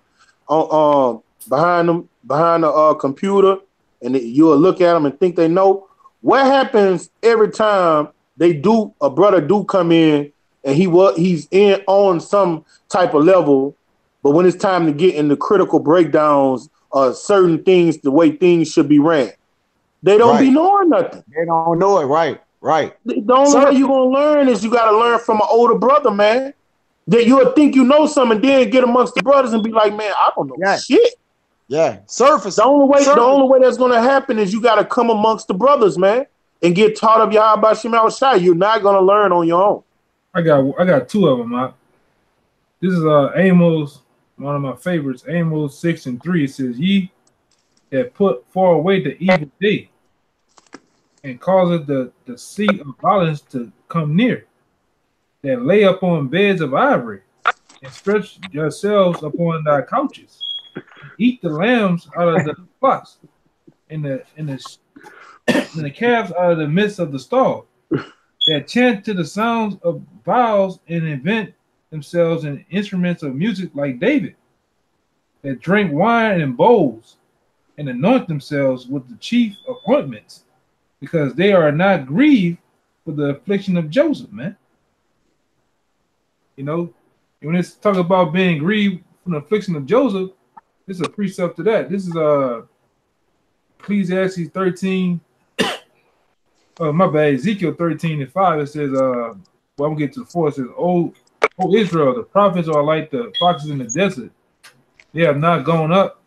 behind the computer, and you'll look at them and think they know. What happens every time a brother do come in and he's in on some type of level, but when it's time to get into critical breakdowns of certain things, the way things should be ran, they don't be knowing nothing. They don't know it, right. The only way you're going to learn is you got to learn from an older brother, man. That you'll think you know something, then get amongst the brothers and be like, man, I don't know shit. Yeah, surface. The only way that's going to happen is you got to come amongst the brothers, man, and get taught of Yahweh Shema Shai. You're not going to learn on your own. I got two of them. This is Amos, one of my favorites. Amos 6:3. It says, "Ye that put far away the evil day, and causeth the seat of violence to come near, that lay upon beds of ivory, and stretch yourselves upon thy couches, eat the lambs out of the flocks, and the calves out of the midst of the stall, that chant to the sounds of viols and invent themselves in instruments of music like David, that drink wine in bowls, and anoint themselves with the chief of ointments, because they are not grieved for the affliction of Joseph," man. You know, when it's talking about being grieved from the affliction of Joseph, this is a precept to that. This is Ecclesiastes 13, My bad. Ezekiel 13:5. It says, well, I'm gonna get to the 4. It says, "Oh Israel, the prophets are like the foxes in the desert. They have not gone up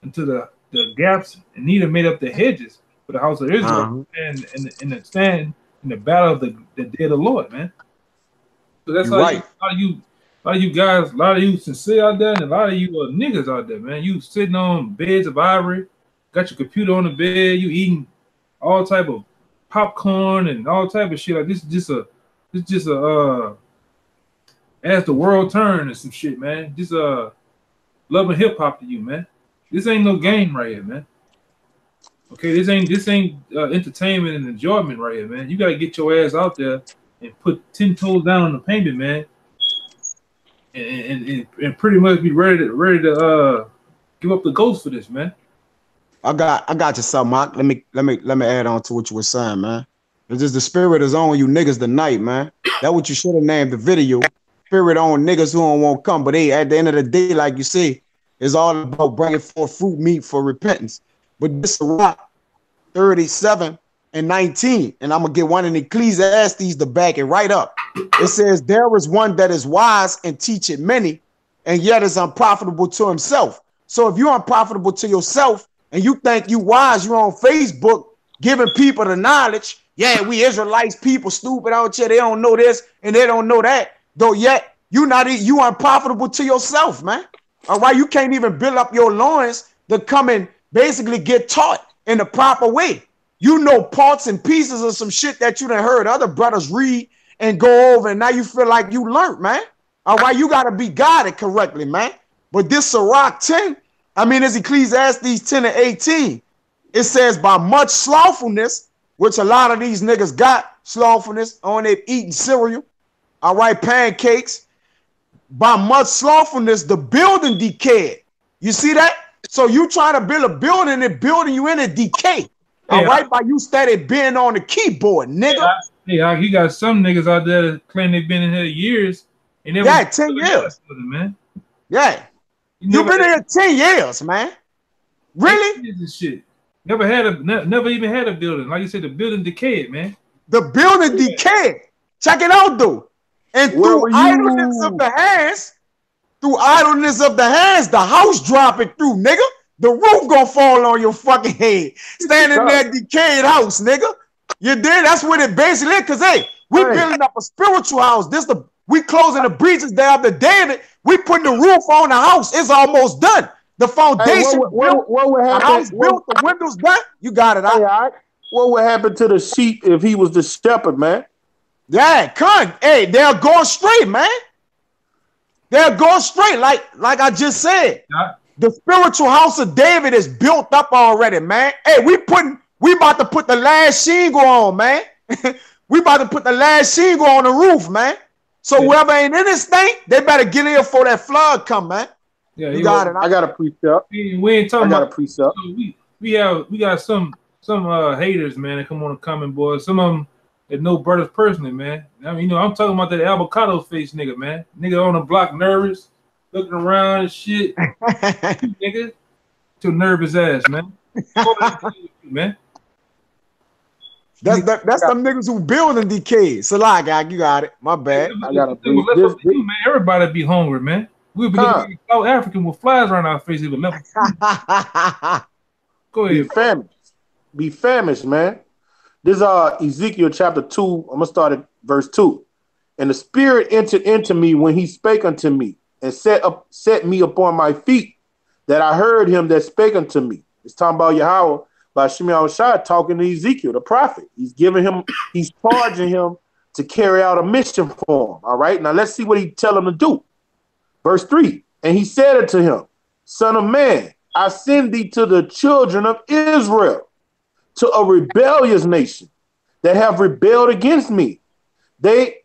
into the gaps, and neither made up the hedges for the house of Israel, and stand in the battle of the day of the Lord, man." So that's how a lot of you guys, a lot of you sincere out there, and a lot of you niggas out there, man. You sitting on beds of ivory, got your computer on the bed, you eating all type of popcorn and all type of shit. Like this is just a as the world turns and some shit, man. Just loving hip hop to you, man. This ain't no game right here, man. Okay, this ain't entertainment and enjoyment right here, man. You gotta get your ass out there and put 10 toes down on the pavement, man, and pretty much be ready to give up the ghost for this, man. I got you something, Mark. Let me add on to what you were saying, man. It's just the spirit is on you niggas tonight, man. That's what you should have named the video. Spirit on niggas who don't want to come, but hey, at the end of the day, like you say, it's all about bringing forth fruit meat for repentance. But this Sirach 37 and 19, and I'm gonna get one in Ecclesiastes to back it right up. It says, "There is one that is wise and teacheth many, and yet is unprofitable to himself." So if you're unprofitable to yourself and you think you wise, you're on Facebook giving people the knowledge. Yeah, we Israelites, people stupid out here. They don't know this and they don't know that. Though yet you unprofitable to yourself, man. All right, you can't even build up your loins to come and basically get taught in the proper way. You know parts and pieces of some shit that you done heard other brothers read and go over, and now you feel like you learned, man. All right, you gotta be guided correctly, man. But this Sirach 10, it's Ecclesiastes 10 and 18. It says, "By much slothfulness," which a lot of these niggas got slothfulness on their eating cereal. All right, pancakes. "By much slothfulness, the building decayed." You see that? So you trying to build a building and building you in a decay. All right, by you started being on the keyboard, nigga. Hey, you got some niggas out there that claim they've been in here years. And 10 years. Man. Yeah. You've been in here 10 years, man. Really? This shit. Never even had a building. Like you said, the building decayed, man. The building decayed. Check it out, though. And through idleness of the hands, the house dropping through, nigga. The roof gonna fall on your fucking head. Standing in that decayed house, nigga. You did? That's what it basically is. Cause hey, we building up a spiritual house. We closing the breaches down to David. We putting the roof on the house. It's almost done. The foundation what would happen? The house built, the windows done. You got it. What would happen to the sheep if he was the shepherd, man? Yeah, hey, they're going straight, man. They're going straight, like I just said. Yeah. The spiritual house of David is built up already, man. Hey, we about to put the last shingle on, man. We about to put the last shingle on the roof, man. So whoever ain't in this thing, they better get in before that flood come, man. Yeah, you got it. I got a precept. We ain't talking about a precept. We got some haters, man, that come on the comment board. Some of them that know brothers personally, man. I'm talking about that avocado face nigga, man. Nigga on the block nervous, looking around and shit. Nigga, too nervous ass, man. Man. That's them niggas who building decay. So like, you got it. My bad. I got to man. Everybody be hungry, man. We'll be looking like South African with flies around our faces. Go ahead. Be famished, man. This is Ezekiel chapter 2. I'm gonna start at verse 2. "And the Spirit entered into me when he spake unto me, and set me upon my feet, that I heard him that spake unto me." It's talking about Yahweh by Shimei Shai talking to Ezekiel, the prophet. He's charging him to carry out a mission for him. All right, now let's see what he tell him to do. Verse 3, "And he said unto him, Son of man, I send thee to the children of Israel, to a rebellious nation that have rebelled against me. They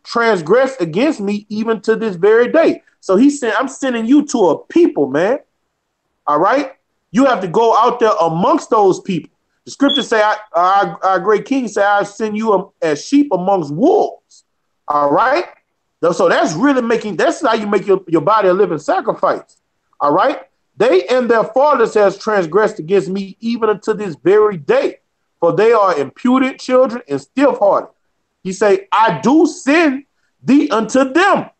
transgress against me even to this very day." So he said, I'm sending you to a people, man. All right? You have to go out there amongst those people. The scriptures say, our great king said, "I send you as sheep amongst wolves." All right? So that's how you make your body a living sacrifice. All right? "They and their fathers has transgressed against me even unto this very day. for they are impudent children and stiff-hearted. He say, I do send thee unto them.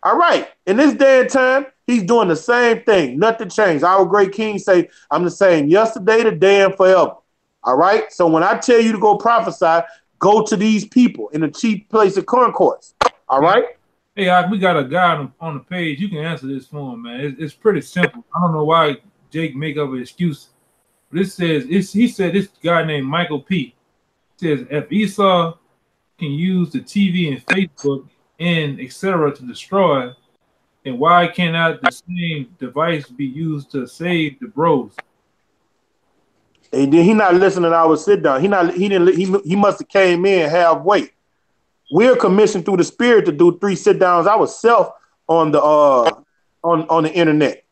All right. In this day and time, he's doing the same thing. Nothing changed. Our great king say, I'm the same yesterday, today, and forever. All right. So when I tell you to go prophesy, go to these people in the chief place of concourse. All right. Hey, we got a guy on the page. You can answer this for him, man. It's pretty simple. I don't know why Jake make up an excuse. This says he said this guy named Michael P. says if Esau can use the TV and Facebook and etc. to destroy, then why cannot the same device be used to save the bros? And then he not listening to our sit down. He must have came in halfway. We're commissioned through the Spirit to do 3 sit downs ourselves on the on the internet.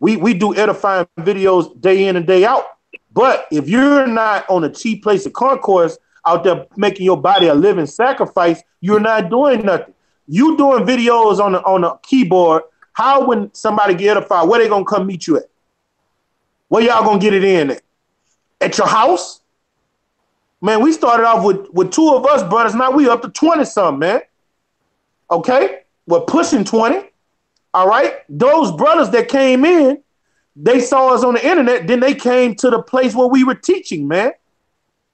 We do edifying videos day in and day out. But if you're not on a cheap place of concourse out there making your body a living sacrifice, you're not doing nothing. You doing videos on a keyboard. How when somebody get edified, where they gonna come meet you at? Where y'all gonna get it in at? At your house? Man, we started off with 2 of us brothers. Now we up to 20-something, man. Okay? We're pushing 20. All right? Those brothers that came in, they saw us on the internet. Then they came to the place where we were teaching, man.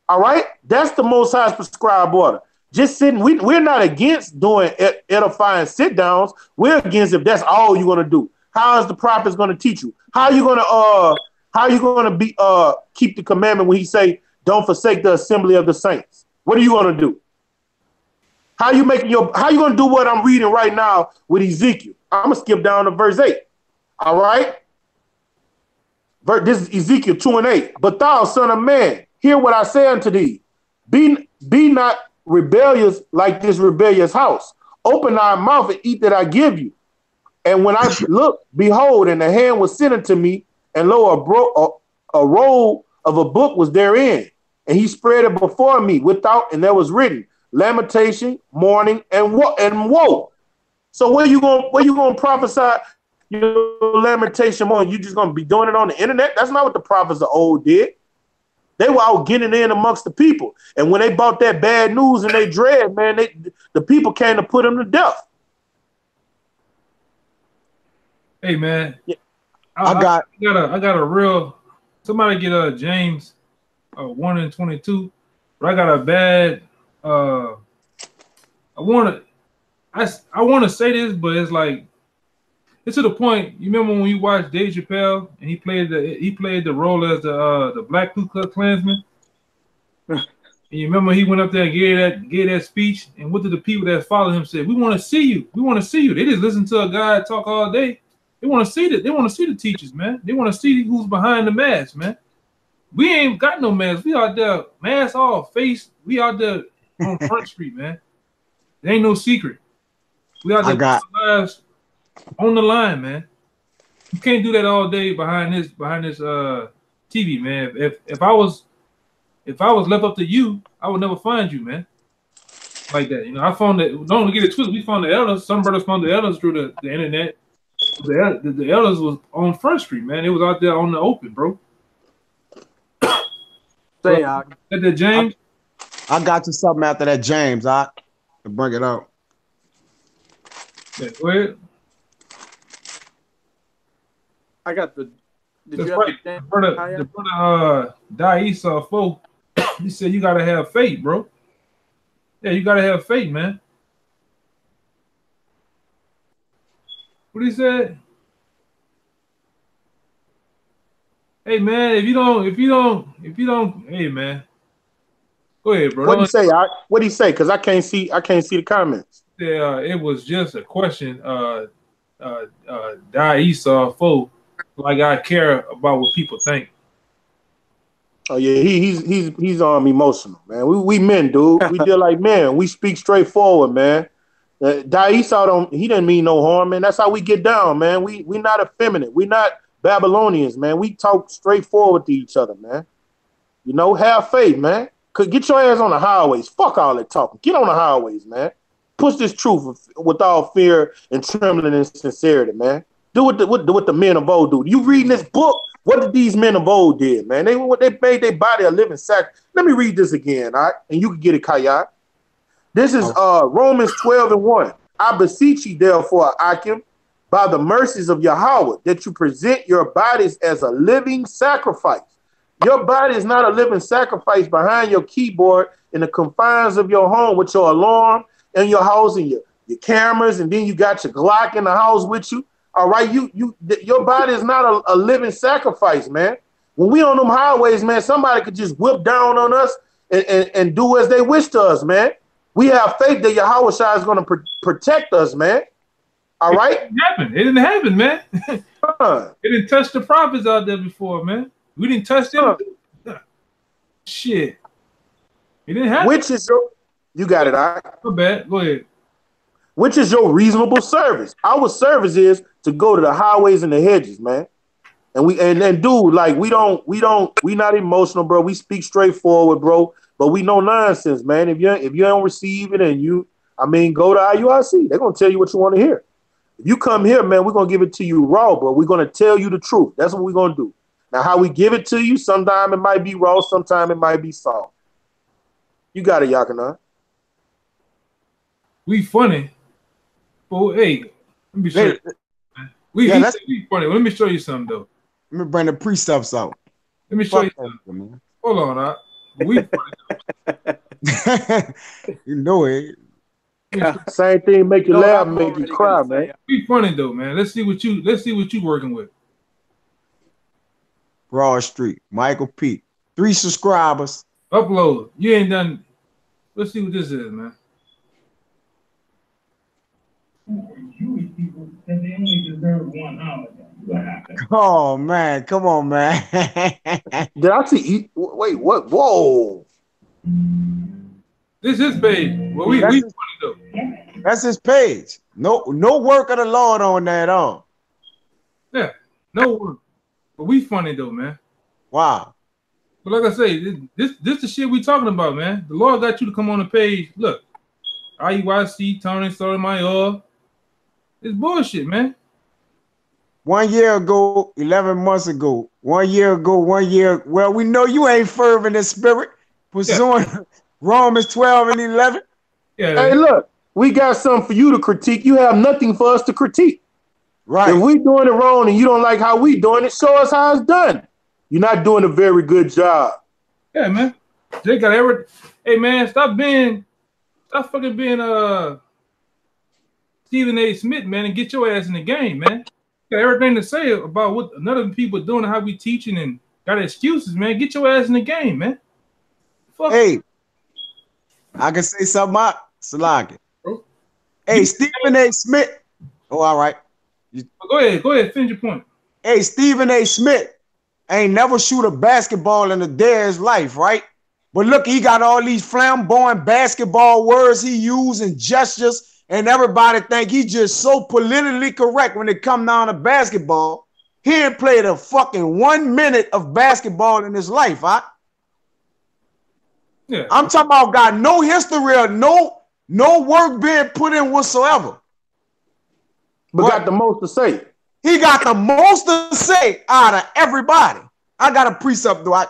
All right? That's the Most High's prescribed order. Just sitting, we're not against doing edifying sit-downs. We're against if that's all you're going to do. How is the prophets going to teach you? How are you going to be keep the commandment when he say, don't forsake the assembly of the saints? What are you going to do? How you going to do what I'm reading right now with Ezekiel? I'm going to skip down to verse 8. All right? This is Ezekiel 2 and 8. But thou, son of man, hear what I say unto thee. Be not rebellious like this rebellious house. Open thy mouth and eat that I give you. And when I looked, behold, and the hand was sent unto me, and lo, a roll of a book was therein. And he spread it before me without, and there was written, lamentation, mourning, and woe. So where you gonna prophesy your lamentation mourning? You just gonna be doing it on the internet? That's not what the prophets of old did. They were out getting in amongst the people. And when they bought that bad news and they dread, man, the people came to put them to death. Hey, man. Yeah. I got a real, somebody get James 1 and 22. But I got a bad, I want to say this, but it's like, it's to the point. You remember when you watched Dave Chappelle and he played the role as the Black Ku Klux Klansman? And you remember he went up there and gave that speech, and what did the people that followed him say? We want to see you. We want to see you. They just listen to a guy talk all day. They want to see that. They want to see the teachers, man. They want to see who's behind the mask, man. We ain't got no mask. We out there, mask off, face. We out there on Front Street, man. There ain't no secret. We out there lives on the line, man. You can't do that all day behind this TV, man. If I was left up to you, I would never find you, man. Like that, you know. I found that. Don't get it twisted. We found the elders. Some brothers found the elders through the internet. The elders was on Front Street, man. It was out there on the open, bro. Say, that James. I got you something after that, James. To bring it out. Yeah, go ahead. I got the. That's right. The brother Die Esau folk. He said you gotta have faith, bro. Yeah, you gotta have faith, man. What he said? Hey man, if you don't, hey man. Go ahead, bro. What do you say? What do you say? Because I can't see the comments. Yeah, it was just a question. Die Esau folk. Like I care about what people think. Oh yeah, he's emotional, man. We men, dude. We deal like men. We speak straightforward, man. Esau he didn't mean no harm, man. That's how we get down, man. We not effeminate. We not Babylonians, man. We talk straightforward to each other, man. You know, have faith, man. Get your ass on the highways. Fuck all that talking. Get on the highways, man. Push this truth with all fear and trembling and sincerity, man. Do what the men of old do. You reading this book What did these men of old did, man? They made their body a living sacrifice. Let me read this again, all right? And you can get it, Kayat. This is Romans 12:1. I beseech you, therefore, Akim, by the mercies of Yahweh, that you present your bodies as a living sacrifice. Your body is not a living sacrifice behind your keyboard in the confines of your home with your alarm and your house and your cameras, and then you got your Glock in the house with you. All right, your body is not a living sacrifice, man. When we on them highways, man, somebody could just whip down on us and do as they wish to us, man. We have faith that Yahweh Shai is going to protect us, man. All right? It didn't happen, man. It didn't touch the prophets out there before, man. We didn't touch them. Shit. It didn't happen. Which is your... You got it, all right? Go bad. Go ahead. Which is your reasonable service. Our service is to go to the highways and the hedges, man. And dude, like we not emotional, bro. We speak straightforward, bro. But we know nonsense, man. If you don't receive it and go to IUIC, they're gonna tell you what you want to hear. If you come here, man, we're gonna give it to you raw, but we're gonna tell you the truth. That's what we're gonna do. Now, how we give it to you, sometime it might be raw, sometime it might be soft. You got it, Yakana. We funny. But hey, let me show you. We funny. Let me show you something though. Let me bring the precepts out. Let me show you something. Man. Hold on, we funny. You know it. Same thing make you laugh, make you cry, man. We funny though, man. Let's see what you working with. Broad Street, Michael P. 3 subscribers. Upload. You ain't done. Let's see what this is, man. Jewish people that they only deserve 1 holiday. Oh man, come on, man. Did I see? Wait, what? Whoa! This is his page. Well, we funny though. That's his page. No work of the Lord on that at all. Yeah, no work. But we funny though, man. Wow. But like I say, this the shit we talking about, man. The Lord got you to come on the page. Look, IUIC, Tony Sotomayor. It's bullshit, man. 1 year ago, 11 months ago, 1 year ago, 1 year. Well, we know you ain't fervent in spirit. Pursuing Romans 12 and 11. Yeah. Hey, look, we got something for you to critique. You have nothing for us to critique. Right. If we doing it wrong and you don't like how we doing it, show us how it's done. You're not doing a very good job. Yeah, man. They got every. Hey, man, stop fucking being Stephen A. Smith, man, and get your ass in the game, man. You got everything to say about what another people are doing and how we teaching and got excuses, man. Get your ass in the game, man. Fuck. Hey, I can say something out, Salaki. Hey, Stephen A. Smith. Oh, all right. Go ahead, finish your point. Hey, Stephen A. Smith ain't never shoot a basketball in a day of his life, right? But look, he got all these flamboyant basketball words he used and gestures, and everybody think he's just so politically correct when it come down to basketball. He ain't played a fucking 1 minute of basketball in his life, huh? Yeah. I'm talking about got no history or no work being put in whatsoever. But got the most to say. He got the most to say out of everybody. I got a precept though.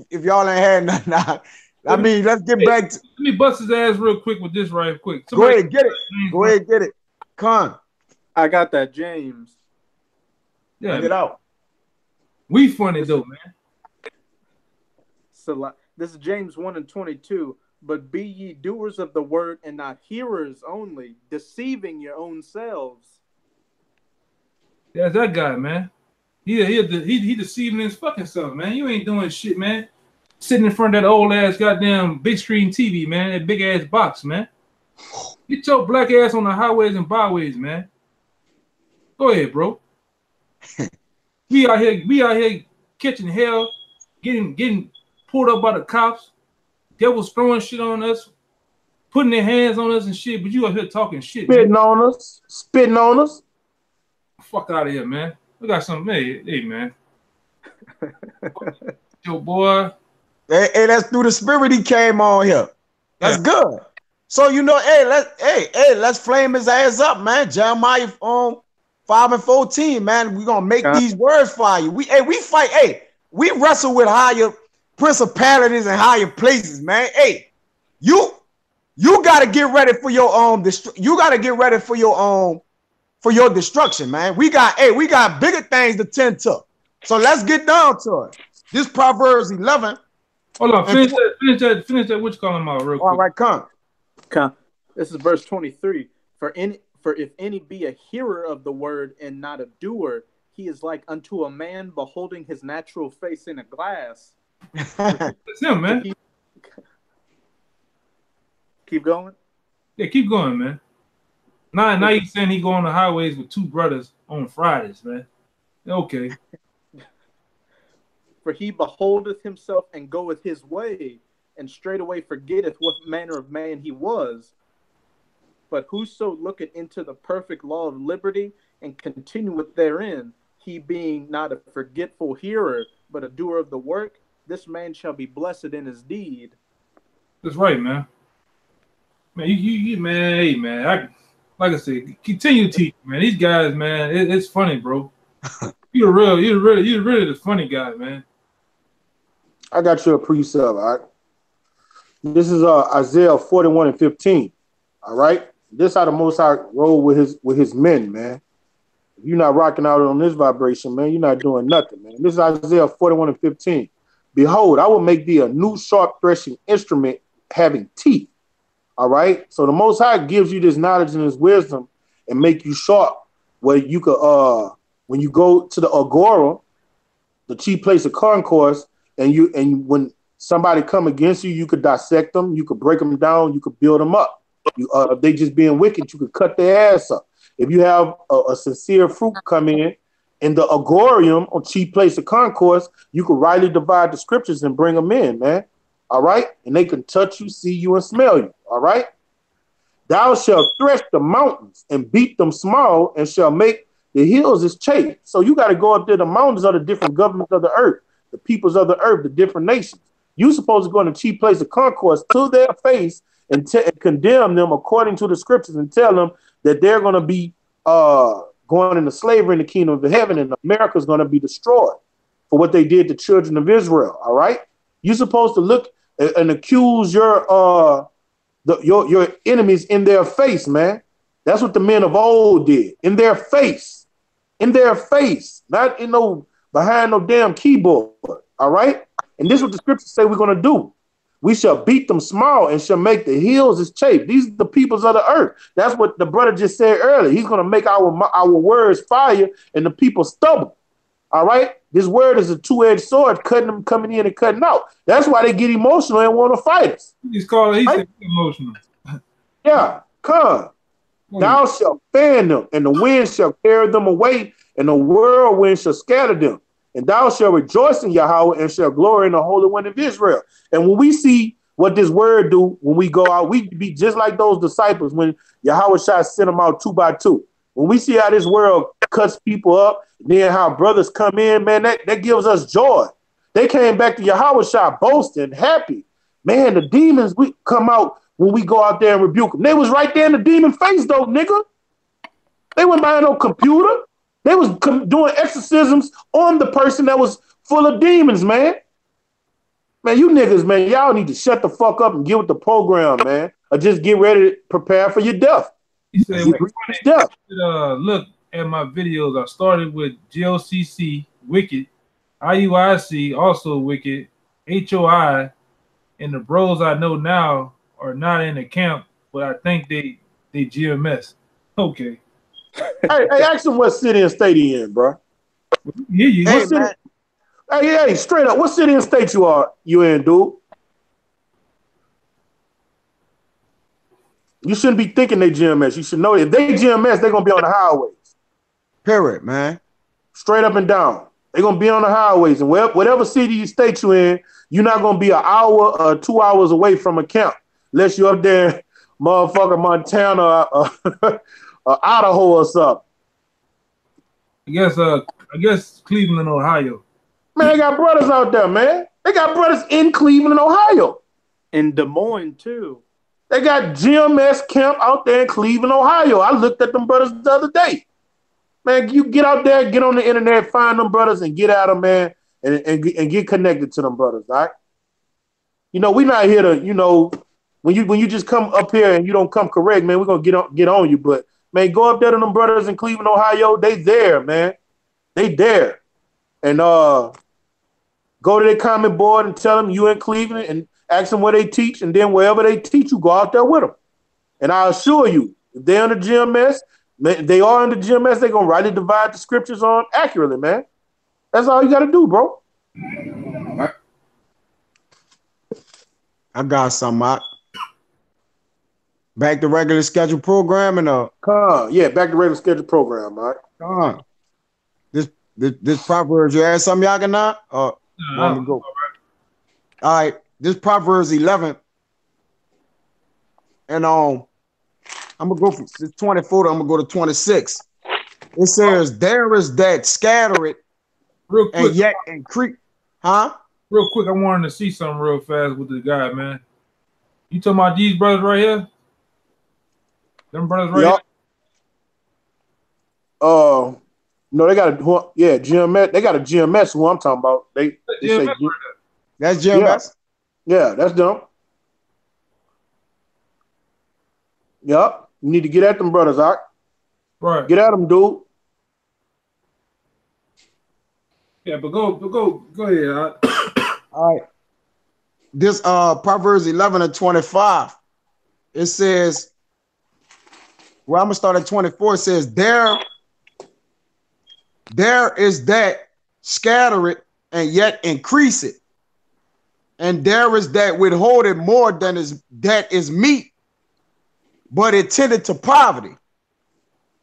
If y'all ain't had nothing, I mean, let's get back to. Let me bust his ass real quick with this right quick. Go ahead, get it. Go ahead, get it. Con. I got that, James. Yeah, get out. We funny though, man. So this is James 1:22. But be ye doers of the word and not hearers only, deceiving your own selves. That's that guy, man. He deceiving his fucking self, man. You ain't doing shit, man. Sitting in front of that old ass goddamn big screen TV, man. That big ass box, man. Get your black ass on the highways and byways, man. Go ahead, bro. We out here catching hell, getting pulled up by the cops. Devils throwing shit on us, putting their hands on us and shit, but you out here talking shit. Spitting on us. Fuck out of here, man. We got something. Hey, man. Yo, boy. Hey, that's through the spirit he came on here. That's good. So you know, let's flame his ass up, man. Jeremiah 5 and 14, man. We're gonna make these words for you. We fight, we wrestle with higher principalities and higher places, man. Hey, you gotta get ready for your own destruction, man. We got bigger things to tend to. So let's get down to it. This Proverbs 11. Hold on, finish that. What you calling them out real quick? All right, come. This is verse 23. For if any be a hearer of the word and not a doer, he is like unto a man beholding his natural face in a glass. That's him, man. Keep going. Yeah, keep going, man. Now you saying he go on the highways with two brothers on Fridays, man. Okay. For he beholdeth himself and goeth his way, and straightway forgetteth what manner of man he was. But whoso looketh into the perfect law of liberty and continueth therein, he being not a forgetful hearer, but a doer of the work, this man shall be blessed in his deed. That's right, man. Man, you man, hey, man. Like I said, continue teaching, man. These guys, man, it's funny, bro. You're really the funny guy, man. I got you a precept, all right? This is Isaiah 41 and 15. All right. This how the Most High roll with his men, man. If you're not rocking out on this vibration, man, you're not doing nothing, man. This is Isaiah 41 and 15. Behold, I will make thee a new sharp threshing instrument having teeth. All right. So the Most High gives you this knowledge and his wisdom and make you sharp where you could when you go to the Agora, the chief place of concourse, and when somebody come against you, you could dissect them, you could break them down, you could build them up. If they just being wicked, you could cut their ass up. If you have a sincere fruit come in the Agorium or chief place of concourse, you could rightly divide the scriptures and bring them in, man. All right. And they can touch you, see you, and smell you. All right. Thou shalt thresh the mountains and beat them small and shall make the hills as chaff. So you got to go up there. The mountains are the different governments of the earth, the peoples of the earth, the different nations. You supposed to go in the chief place of concourse to their face and condemn them according to the scriptures and tell them that they're going to be going into slavery in the kingdom of heaven and America's going to be destroyed for what they did to children of Israel. All right. You're supposed to look and accuse your enemies in their face, man. That's what the men of old did. In their face, not behind no damn keyboard. All right. And this is what the scriptures say we're going to do. We shall beat them small and shall make the hills as chaff. These are the peoples of the earth. That's what the brother just said earlier. He's going to make our words fire and the people stubble. All right. This word is a two-edged sword, cutting them, coming in and cutting out. That's why they get emotional and want to fight us. He's right? Emotional. Yeah. Come. Thou shalt fan them, and the wind shall carry them away, and the whirlwind shall scatter them. And thou shalt rejoice in Yahweh and shall glory in the Holy One of Israel. And when we see what this word do, when we go out, we be just like those disciples when Yahweh Shai sent them out 2 by 2. When we see how this world cuts people up, then how brothers come in, man, that gives us joy. They came back to Yahweh Shai boasting, happy. Man, the demons we come out when we go out there and rebuke them. They was right there in the demon face, though, nigga. They went behind no computer. They was doing exorcisms on the person that was full of demons, man. Man, you niggas, man, y'all need to shut the fuck up and get with the program, man. Or just get ready to prepare for your death. He said, look at my videos. I started with GLCC, Wicked, IUIC, also Wicked, HOI, and the bros I know now are not in the camp, but I think they GMS. Okay. Hey, ask him what city and state he in, bro. Yeah, Hey, straight up, what city and state you in, dude? You shouldn't be thinking they GMS. You should know if they GMS, they're gonna be on the highways. Period, man. Straight up and down. They're gonna be on the highways, and whatever city you state you in, you're not gonna be an hour or 2 hours away from a camp, unless you're up there, motherfucker, Montana, Idaho or something. I guess Cleveland, Ohio. Man, they got brothers out there, man. They got brothers in Cleveland, Ohio. In Des Moines, too. They got GMS camp out there in Cleveland, Ohio. I looked at them brothers the other day. Man, you get out there, get on the internet, find them brothers, and get at them, man, and get connected to them brothers, all right? You know, we not here to, you know, when you just come up here and you don't come correct, man, we're gonna get on you. But man, go up there to them brothers in Cleveland, Ohio. They there, man. They there. And go to their comment board and tell them you in Cleveland and ask them where they teach, and then wherever they teach, you go out there with them. And I assure you, if they're in the GMS, they are in the GMS, they're gonna rightly divide the scriptures on accurately, man. That's all you gotta do, bro. I got some, Mark. Back to regular scheduled programming, yeah, back to regular scheduled program, Mark. This Proverbs, you had something y'all can not? Want to go? All right, this Proverbs 11, and I'm gonna go from 24. I'm gonna go to 26. It says, "There is that scatter it, real quick, and yet increase." Huh? Real quick, I wanted to see something real fast with this guy, man. You talking about these brothers right here? Them brothers right here? No, they got GMS. They got a GMS. Who I'm talking about? They say that's GMS. Yeah, that's them. Yep. You need to get at them brothers, all right? Right. Get at them, dude. Yeah, but go ahead. All right. This Proverbs 11 and 25. It says, well, I'm gonna start at 24. It says, there is that scatter it and yet increase it. And there is that withhold it more than that is meat, but it tended to poverty.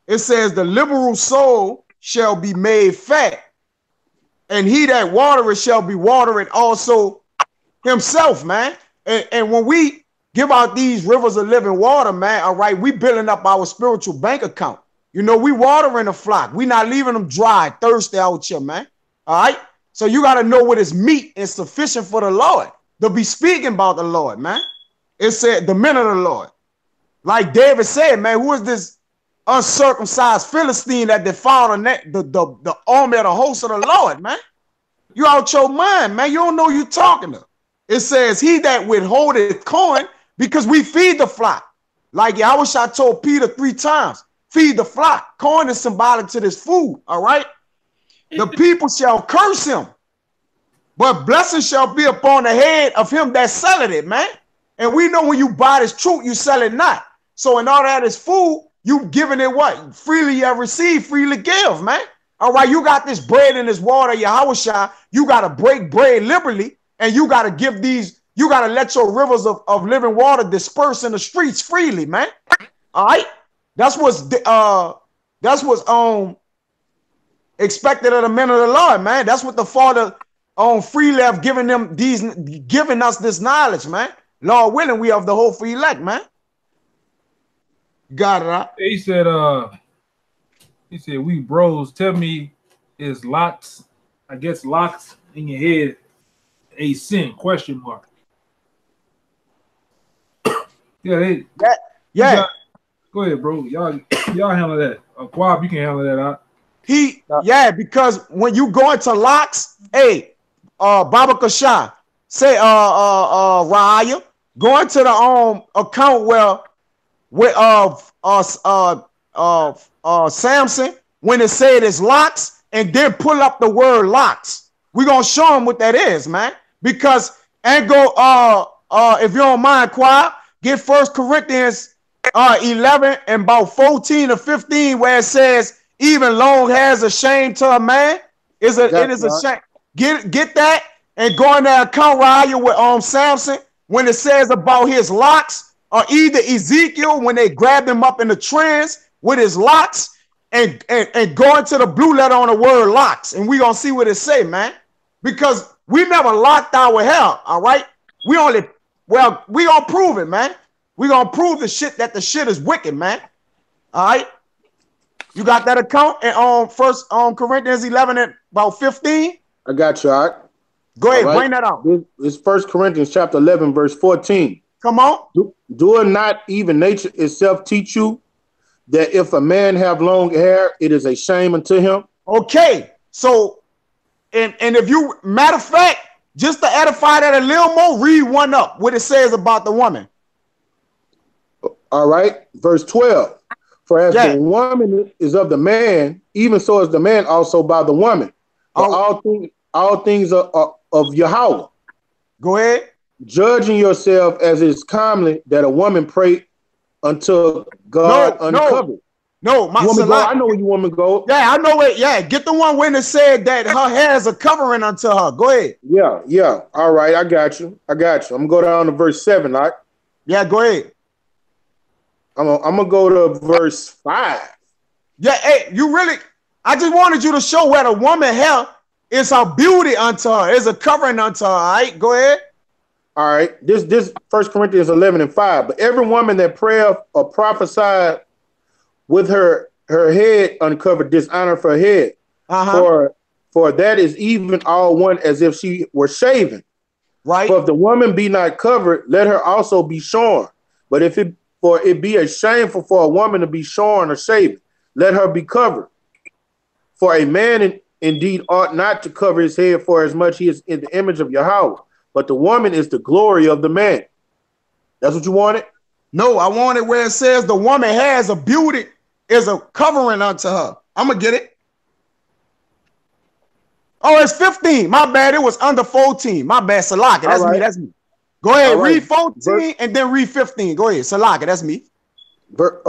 It says the liberal soul shall be made fat, and he that watereth shall be watered also himself, man. And when we give out these rivers of living water, man, all right, we building up our spiritual bank account. You know, we watering the flock. We not leaving them dry, thirsty out here, man. All right. So you got to know what is meat and sufficient for the Lord to be speaking about the Lord, man. It said the men of the Lord. Like David said, man, who is this uncircumcised Philistine that defiled the army of the host of the Lord, man? You out your mind, man. You don't know you talking to. It says, he that withholdeth corn, because we feed the flock. Like Yahushua told Peter 3 times, feed the flock. Corn is symbolic to this food, all right? The people shall curse him, but blessing shall be upon the head of him that selleth it, man. And we know when you buy this truth, you sell it not. So in all that is food, you giving it what? Freely you have received, freely give, man. All right, you got this bread and this water, Yahushua. You got to break bread liberally, and you got to give these, you got to let your rivers of living water disperse in the streets freely, man. All right? That's what's expected of the men of the Lord, man. That's what the Father freely have given us this knowledge, man. Lord willing, we have the whole free elect, man. Got it, right? He said, we bros, tell me, is locks, I guess locks in your head a sin? Question mark. Yeah. Go ahead, bro. Y'all handle that. Quab, you can handle that out. Because when you go into locks, hey, Baba Kashan, say Raya, go into the account where Samson, when it said it's locks, and then pull up the word locks. We're gonna show him what that is, man. Because and go if you don't mind, Quab, get 1 Corinthians 11 and about 14 or 15, where it says, even long hairs a shame to a man. It is a shame. Get that and go in that account Raya with Samson when it says about his locks, or either Ezekiel when they grabbed him up in the trance with his locks, and go into the blue letter on the word locks, and we gonna see what it say, man. Because we never locked our hair, all right? We gonna prove it, man. We gonna prove the shit is wicked, man. All right. You got that account and 1 Corinthians 11 and about 15? I got you, all right. Go ahead, bring that out. This 1 Corinthians chapter 11, verse 14. Come on. Do it not even nature itself teach you that if a man have long hair, it is a shame unto him? Okay, so and if you, matter of fact, just to edify that a little more, read one up what it says about the woman. All right, verse 12. For as the woman is of the man, even so is the man also by the woman. For all things are of Yahweh. Go ahead. Judging yourself as it is comely that a woman pray unto God uncovered. No, my I know where you want me to go. Yeah, I know it. Yeah, get the one when it said that her hair is a covering unto her. Go ahead. Yeah. All right, I got you. I'm gonna go down to verse 7, all right? Yeah, go ahead. I'm gonna go to verse 5. Yeah, hey, I just wanted you to show where the woman hair is her beauty unto her, is a covering unto her. All right, go ahead. All right, this 1 Corinthians 11:5. But every woman that prayeth or prophesied with her head uncovered dishonor for her head. For that is even all one as if she were shaven. Right. For if the woman be not covered, let her also be shorn. But if it be a shameful for a woman to be shorn or shaven, let her be covered. For a man indeed ought not to cover his head, for as much he is in the image of Yahweh. But the woman is the glory of the man. That's what you wanted? No, I wanted where it says the woman has a beauty, is a covering unto her. I'm going to get it. Oh, it's 15. My bad. It was under 14. My bad. Salaka. That's me. Go ahead. Read 14 and then read 15. Go ahead. Salaka. That's me. 1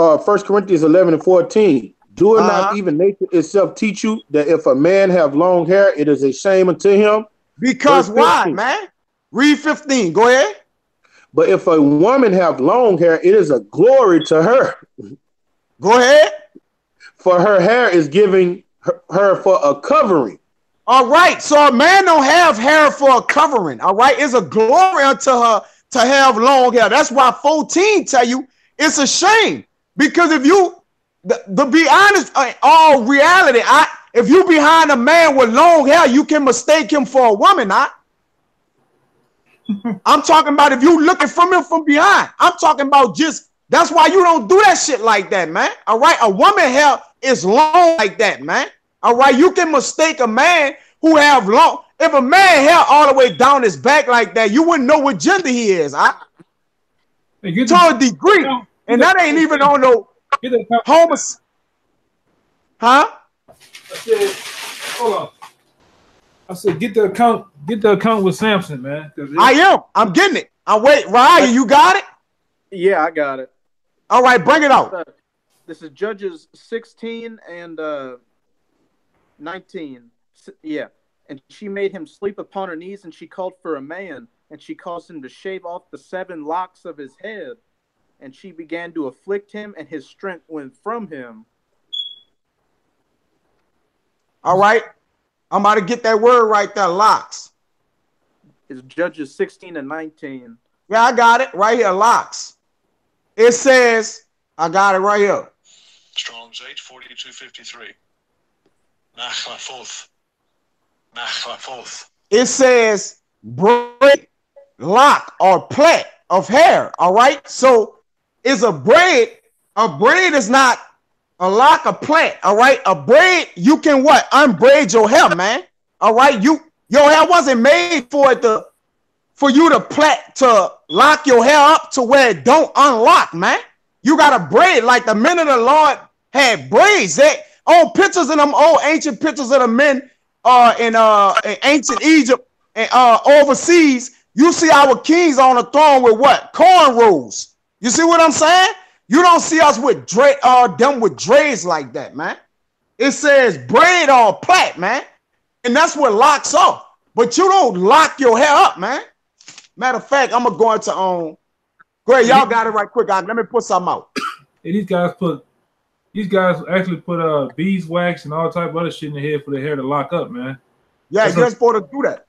Corinthians 11:14. Do it not even nature itself teach you that if a man have long hair, it is a shame unto him? Because why, man? Read 15. Go ahead. But if a woman have long hair, it is a glory to her. Go ahead. For her hair is giving her for a covering. All right. So a man don't have hair for a covering. All right. It's a glory unto her to have long hair. That's why 14 tell you it's a shame. Because if you, to be honest, all reality, if you behind a man with long hair, you can mistake him for a woman, I'm talking about if you looking from him from behind. I'm talking about that's why you don't do that shit like that, man. All right. A woman hair is long like that, man. All right. You can mistake a man who have long. If a man hair all the way down his back like that, you wouldn't know what gender he is. To a degree. And that ain't even on no homeless. Huh? I said, hold on. I said, get the account with Samson, man. I'm getting it. Wait, Ryan, you got it? Yeah, I got it. All right, bring it out. This is Judges 16 and 19. Yeah. And she made him sleep upon her knees, and she called for a man, and she caused him to shave off the 7 locks of his head. And she began to afflict him, and his strength went from him. All right. I'm about to get that word right there, locks. It's Judges 16 and 19. Yeah, I got it right here, locks. It says, I got it right here. Strong's H4253. Nachlafoth. It says braid, lock, or plait of hair. All right. So it's a braid. A braid is not a lock, a plait. All right. A braid, you can what? Unbraid your hair, man. All right. Your hair wasn't made for you to plait, to lock your hair up to where it don't unlock, man. You got to braid like the men of the Lord had braids. They old pictures of them old ancient pictures of the men in ancient Egypt and overseas. You see our kings on the throne with what? Cornrows. You see what I'm saying? You don't see us with them with dreads like that, man. It says braid or plait, man. And that's what locks up. But you don't lock your hair up, man. Matter of fact, I'm going to go into go ahead, y'all got it right quick. Let me put something out. And these guys actually put beeswax and all type of other shit in the head for their hair to lock up, man. Yeah, you're supposed to do that.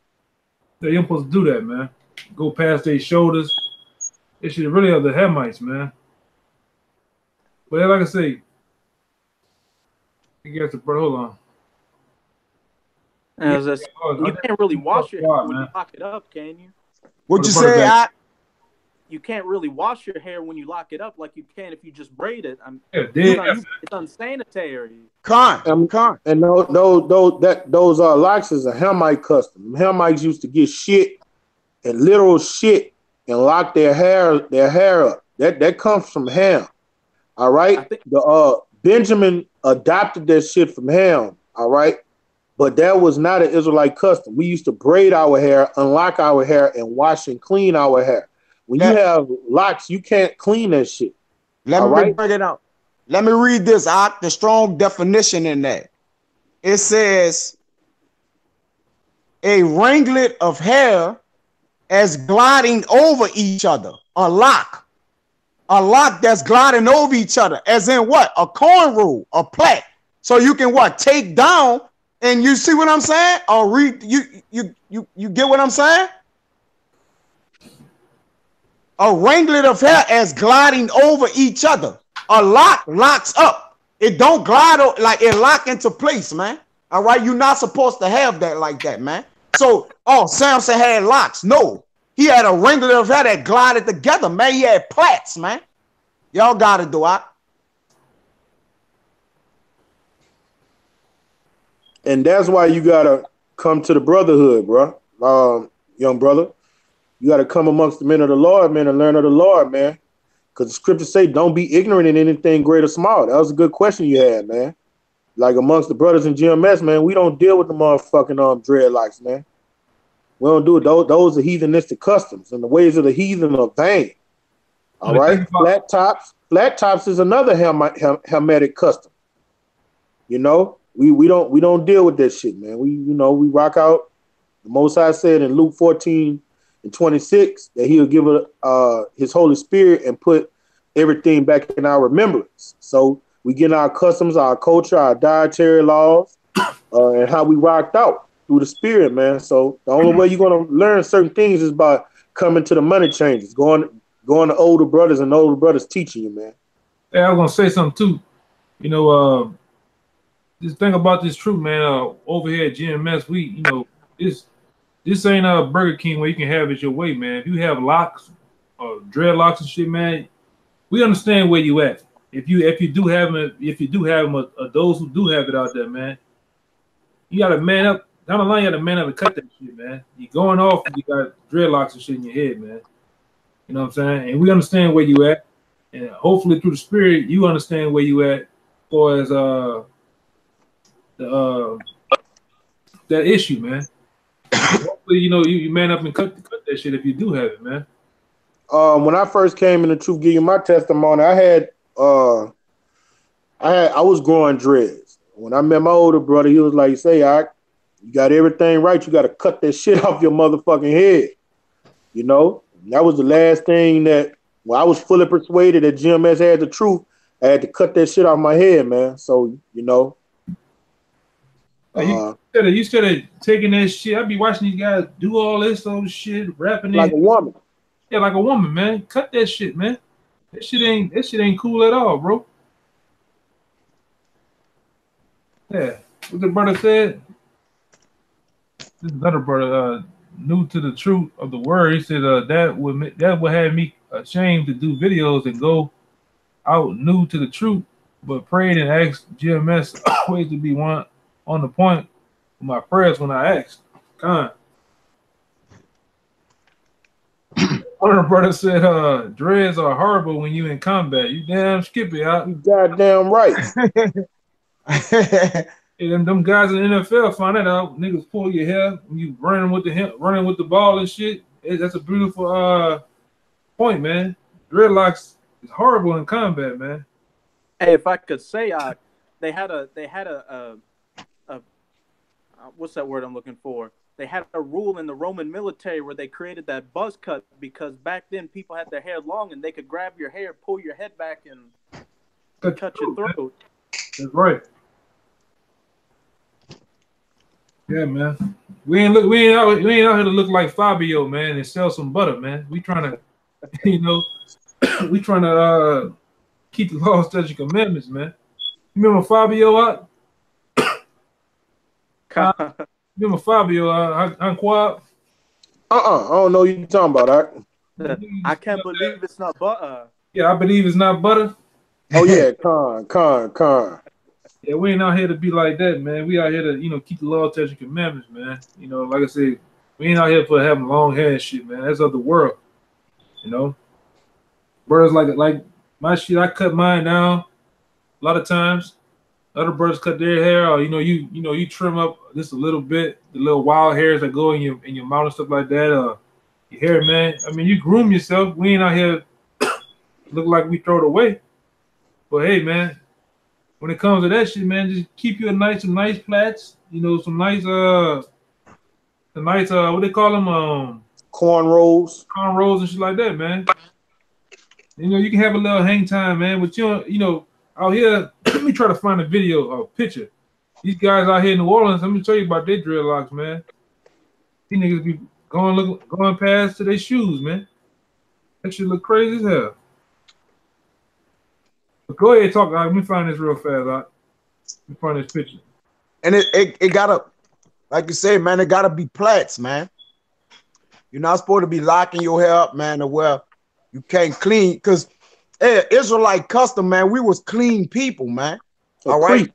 They're supposed to do that, man. Go past their shoulders. It should really have the Hamites, man. But like I say, you got to hold on. You can't really wash it when you lock it up, can you? What'd you say? you can't really wash your hair when you lock it up like you can if you just braid it. It's unsanitary. And those locks is a Hamite custom. Hamites used to get shit and literal shit and lock their hair up. That comes from Ham. All right. Benjamin adopted that shit from Ham. All right. But that was not an Israelite custom. We used to braid our hair, unlock our hair, and wash and clean our hair. When you have locks, you can't clean that shit. Let me bring it out. Let me read this, the strong definition in that. It says, a ringlet of hair as gliding over each other. A lock that's gliding over each other. As in what? A cornrow, a plait. So you can what? Take down, and you see what I'm saying? Or read, you get what I'm saying? A ringlet of hair as gliding over each other. A lock locks up. It don't glide like it lock into place, man. All right, you're not supposed to have that like that, man. So, Samson had locks. No, he had a ringlet of hair that glided together, man. He had plaits, man. Y'all got it, do I? And that's why you gotta come to the brotherhood, bro. Young brother. You got to come amongst the men of the Lord, man, and learn of the Lord, man. Because the scriptures say, don't be ignorant in anything great or small. That was a good question you had, man. Like amongst the brothers in GMS, man, we don't deal with the motherfucking dreadlocks, man. We don't do it. Those are heathenistic customs, and the ways of the heathen are vain. All right? Flat tops is another Hamitic custom. You know, we don't deal with that shit, man. We rock out. The Most High said in Luke 14, 26 that he'll give his Holy Spirit and put everything back in our remembrance. So we get our customs, our culture, our dietary laws, and how we rocked out through the Spirit, man. So the only way you're gonna learn certain things is by coming to the money changers, going to older brothers and older brothers teaching you, man. Hey, I was gonna say something too. You know, this thing about this truth, man. Over here at GMS, this ain't a Burger King where you can have it your way, man. If you have locks or dreadlocks and shit, man, we understand where you at. If you do have them, those who do have it out there, man, you gotta man up. Down the line, you gotta man up and cut that shit, man. You're going off and you got dreadlocks and shit in your head, man. You know what I'm saying? And we understand where you at, and hopefully through the Spirit, you understand where you at, as far as that issue, man. Hopefully, you man up and cut that shit if you do have it, man. When I first came in the truth, give you my testimony, I was growing dreads. When I met my older brother, he was like, you got everything right. You got to cut that shit off your motherfucking head. You know, that was the last thing that when I was fully persuaded that GMS had the truth, I had to cut that shit off my head, man. So, you started taking that shit. I be watching these guys do all this old shit, rapping like a woman. Yeah, like a woman, man. Cut that shit, man. That shit ain't cool at all, bro. Yeah, what the brother said. This another brother, new to the truth of the word. He said that would have me ashamed to do videos and go out new to the truth, but prayed and asked GMS always to be one on the point with my prayers when I asked. One of the brothers said, dreads are horrible when you in combat. You damn skippy out. You goddamn right. Hey, them guys in the NFL find that out. Niggas pull your hair when you running with the ball and shit. That's a beautiful point, man. Dreadlocks is horrible in combat, man. Hey, if I could say, they had a what's that word I'm looking for? They had a rule in the Roman military where they created that buzz cut because back then people had their hair long and they could grab your hair, pull your head back, and cut your throat. That's right. Yeah, man. We ain't out here to look like Fabio, man, and sell some butter, man. We trying to, we trying to keep the law, statutes, and commandments, man. You remember Fabio out? Remember Fabio Anquab? I don't know what you're talking about. I can't believe it's not butter. Yeah, I believe it's not butter. Oh yeah, con. Yeah, we ain't out here to be like that, man. We out here to, keep the law, statutes, and commandments, man. Like I said, we ain't out here for having long hair and shit, man. That's of the world, Brothers like my shit, I cut mine down a lot of times. Other brothers cut their hair, or you trim up just a little bit, the little wild hairs that go in your mouth and stuff like that. Your hair, man. I mean, you groom yourself. We ain't out here look like we throw it away. But hey, man, when it comes to that shit, man, just keep you some nice plaits. Some nice what they call them? Cornrows and shit like that, man. You can have a little hang time, man. But out here, let me try to find a video or a picture. These guys out here in New Orleans, let me tell you about their dreadlocks, man. These niggas be going past to their shoes, man. That shit look crazy as hell. But go ahead, talk. Let me find this real fast. Let me find this picture. And it gotta, like you say, man, it gotta be plaits, man. You're not supposed to be locking your hair up, man, to where you can't clean, because Israelite custom, man, we was clean people, man. All right.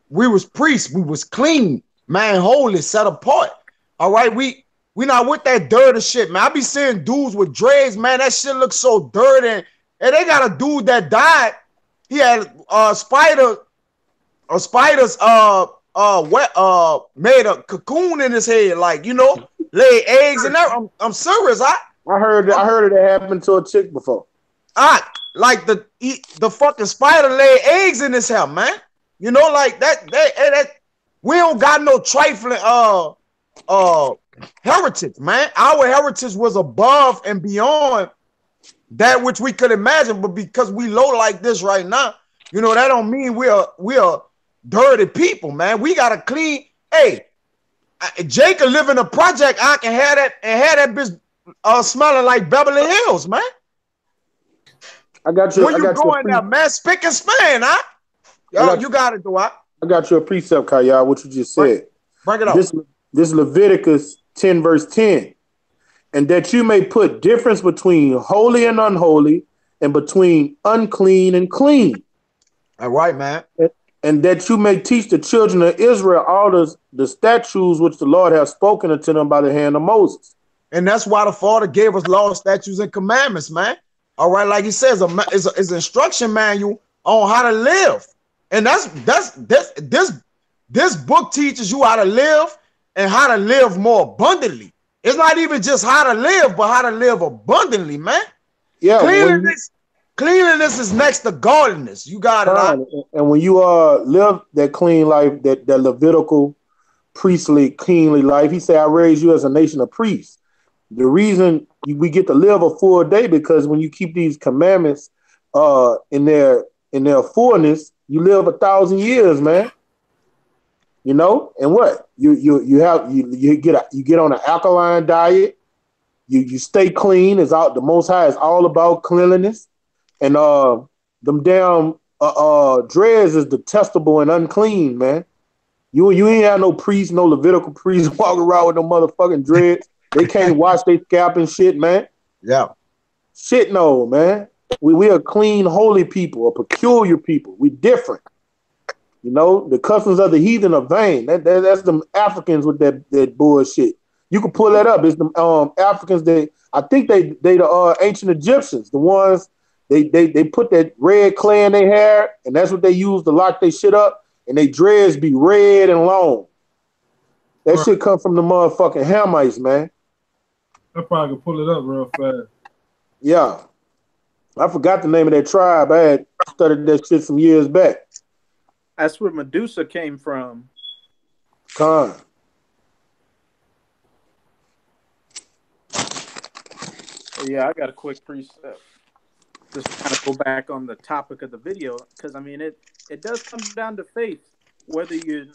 We was priests, we was clean, man, holy, set apart. All right, we not with that dirty shit, man. I be seeing dudes with dreads, man. That shit looks so dirty. And they got a dude that died. He had spiders made a cocoon in his head, like, lay eggs in there. I'm serious. I heard it happen to a chick before. Like the fucking spider lay eggs in his hair, man. Like that we don't got no trifling heritage, man. Our heritage was above and beyond that which we could imagine, but because we low like this right now, that don't mean we are dirty people, man. We gotta clean. Hey, Jake can live in a project. I can have that bitch smelling like Beverly Hills, man. I got you. When you go in there, man, spick and span, huh? Yo, you got it, Dwight. I got you a precept, Kaya, what you just said. Bring it up. This Leviticus 10, verse 10. And that you may put difference between holy and unholy, and between unclean and clean. All right, man. And that you may teach the children of Israel all the statutes which the Lord has spoken unto them by the hand of Moses. And that's why the Father gave us laws, statutes, and commandments, man. All right, like he says, it's an instruction manual on how to live. And this book teaches you how to live and how to live more abundantly. It's not even just how to live, but how to live abundantly, man. Yeah. Cleanliness is next to godliness. You got it. Right? And when you live that clean life, that Levitical priestly, cleanly life, he said, I raised you as a nation of priests. The reason we get to live a full day, because when you keep these commandments in their fullness, you live 1,000 years, man. And what you get on an alkaline diet. You stay clean. The Most High is all about cleanliness, and them damn dreads is detestable and unclean, man. You ain't have no priest, no Levitical priest walking around with no motherfucking dreads. They can't wash their scalp and shit, man. Yeah. Shit, no, man. We are clean, holy people, a peculiar people. We different. The customs of the heathen are vain. That's them Africans with that bullshit. You can pull that up. It's them Africans. I think they the ancient Egyptians. The ones they put that red clay in their hair, and that's what they use to lock their shit up. And they dreads be red and long. That shit come from the motherfucking Hamites, man. I probably could pull it up real fast. Yeah. I forgot the name of that tribe. I had studied that shit some years back. That's where Medusa came from. Con. Yeah, I got a quick precept. Just to kind of go back on the topic of the video, because I mean it does come down to faith. Whether you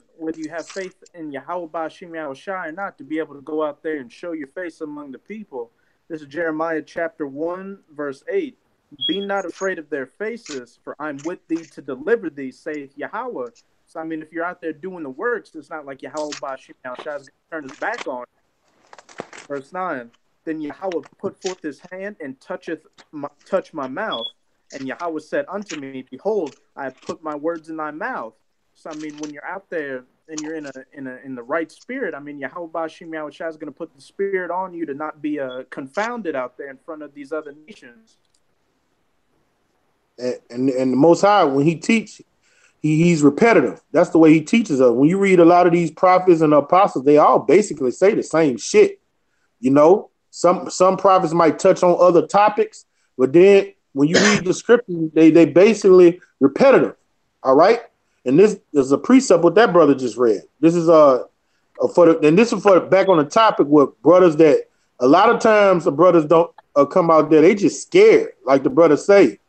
have faith in Yahweh Ba'Shem Yahushua or not, to be able to go out there and show your face among the people. This is Jeremiah chapter 1, verse 8. Be not afraid of their faces, for I'm with thee to deliver thee, saith Yahweh. So, I mean, if you're out there doing the works, it's not like Yahweh Ba'Shem Yahushua is going to turn his back on. Verse 9. Then Yahweh put forth his hand and touch my mouth. And Yahweh said unto me, Behold, I have put my words in thy mouth. So I mean, when you're out there and you're in the right spirit, I mean, Yahweh Bashim Yahushua is going to put the spirit on you to not be confounded out there in front of these other nations. And the Most High, when he teach, he's repetitive. That's the way he teaches us. When you read a lot of these prophets and apostles, they all basically say the same shit. You know, some prophets might touch on other topics, but then when you read the scripture, they basically repetitive. All right. And this is a precept what that brother just read. This is this is for back on the topic with brothers that a lot of times the brothers don't come out there. They just scared, like the brothers say.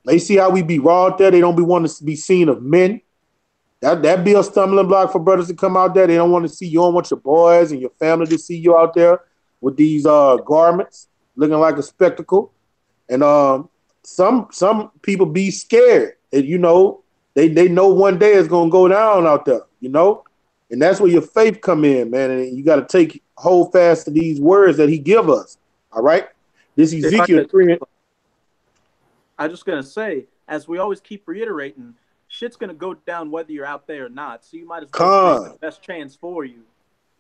They see how we be raw out there. They don't be wanting to be seen of men. That be a stumbling block for brothers to come out there. They don't want to see you. Don't want your boys and your family to see you out there with these garments looking like a spectacle. And some people be scared. And, you know, they know one day it's gonna go down out there. You know, and that's where your faith come in, man. And you got to hold fast to these words that he give us. All right, this Ezekiel 3. I'm just going to say, as we always keep reiterating, shit's going to go down whether you're out there or not. So you might as well take the best chance for you.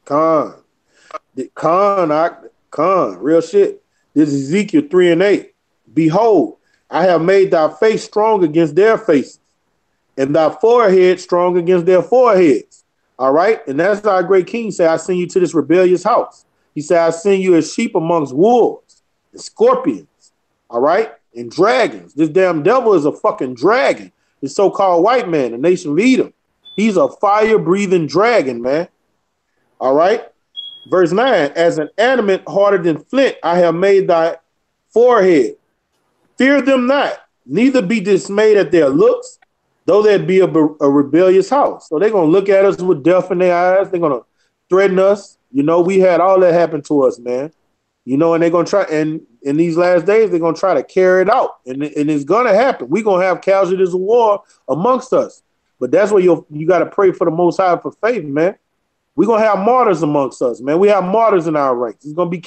Real shit. This is Ezekiel 3:8. Behold, I have made thy face strong against their faces, and thy forehead strong against their foreheads. All right? And that's our great king said, I send you to this rebellious house. He said, I send you as sheep amongst wolves and scorpions. All right? And dragons. This damn devil is a fucking dragon. The so-called white man, the nation of Edom. He's a fire-breathing dragon, man. All right? Verse 9, as an adamant harder than flint, I have made thy forehead. Fear them not, neither be dismayed at their looks, though there be a rebellious house. So they're going to look at us with death in their eyes. They're going to threaten us. You know, we had all that happen to us, man. You know, and they're going to try, and in these last days, they're going to try to carry it out. And it's going to happen. We're going to have casualties of war amongst us. But that's where you got to pray for the Most High for faith, man. We're going to have martyrs amongst us, man. We have martyrs in our ranks. It's going to be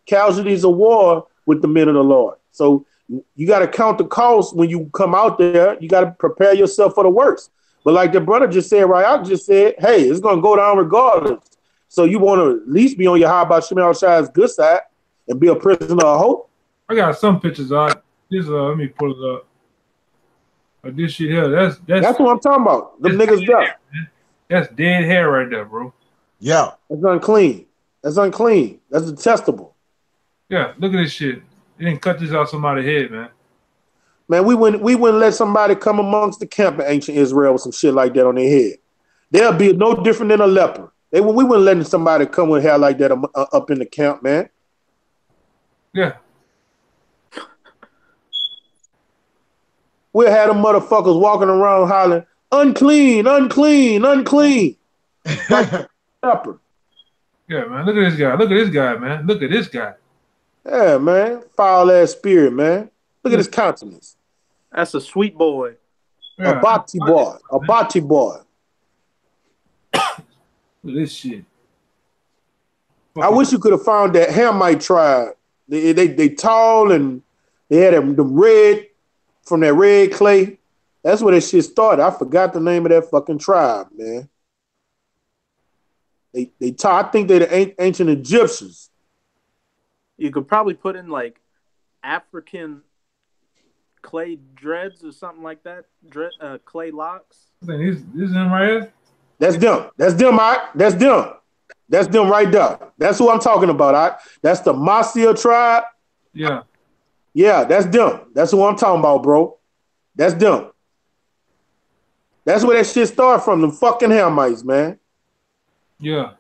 casualties of war with the men of the Lord. So you got to count the cost when you come out there. You got to prepare yourself for the worst. But like the brother just said, Rayak just said, hey, it's going to go down regardless. So you want to at least be on your Yahweh Shemel Shai's good side and be a prisoner of hope. I got some pictures on this. Let me pull it up. This shit here. That's what I'm talking about. Them niggas there. That's dead hair right there, bro. Yeah. That's unclean. That's unclean. That's detestable. Yeah, look at this shit. They didn't cut this out somebody's head, man. Man, we wouldn't let somebody come amongst the camp in ancient Israel with some shit like that on their head. They'll be no different than a leper. We wouldn't let somebody come with hair like that up in the camp, man. Yeah. We'll have them motherfuckers walking around hollering, unclean, unclean, unclean. Like leper. Yeah, man. Look at this guy. Look at this guy, man. Look at this guy. Yeah, man. Foul ass spirit, man. Look at his countenance. That's a sweet boy. Yeah. A bati boy. A bati boy. Look at this shit. I wish you could have found that Hamite tribe. They tall and they had them red from that red clay. That's where that shit started. I forgot the name of that fucking tribe, man. They tall. I think they're the ancient Egyptians. You could probably put in like African clay dreads or something like that. Clay locks. I think this is him right here. That's them. That's them. That's them. That's them right there. That's who I'm talking about. That's the Masia tribe. Yeah. Yeah, that's them. That's who I'm talking about, bro. That's them. That's where that shit started from, them fucking Hamites, man. Yeah.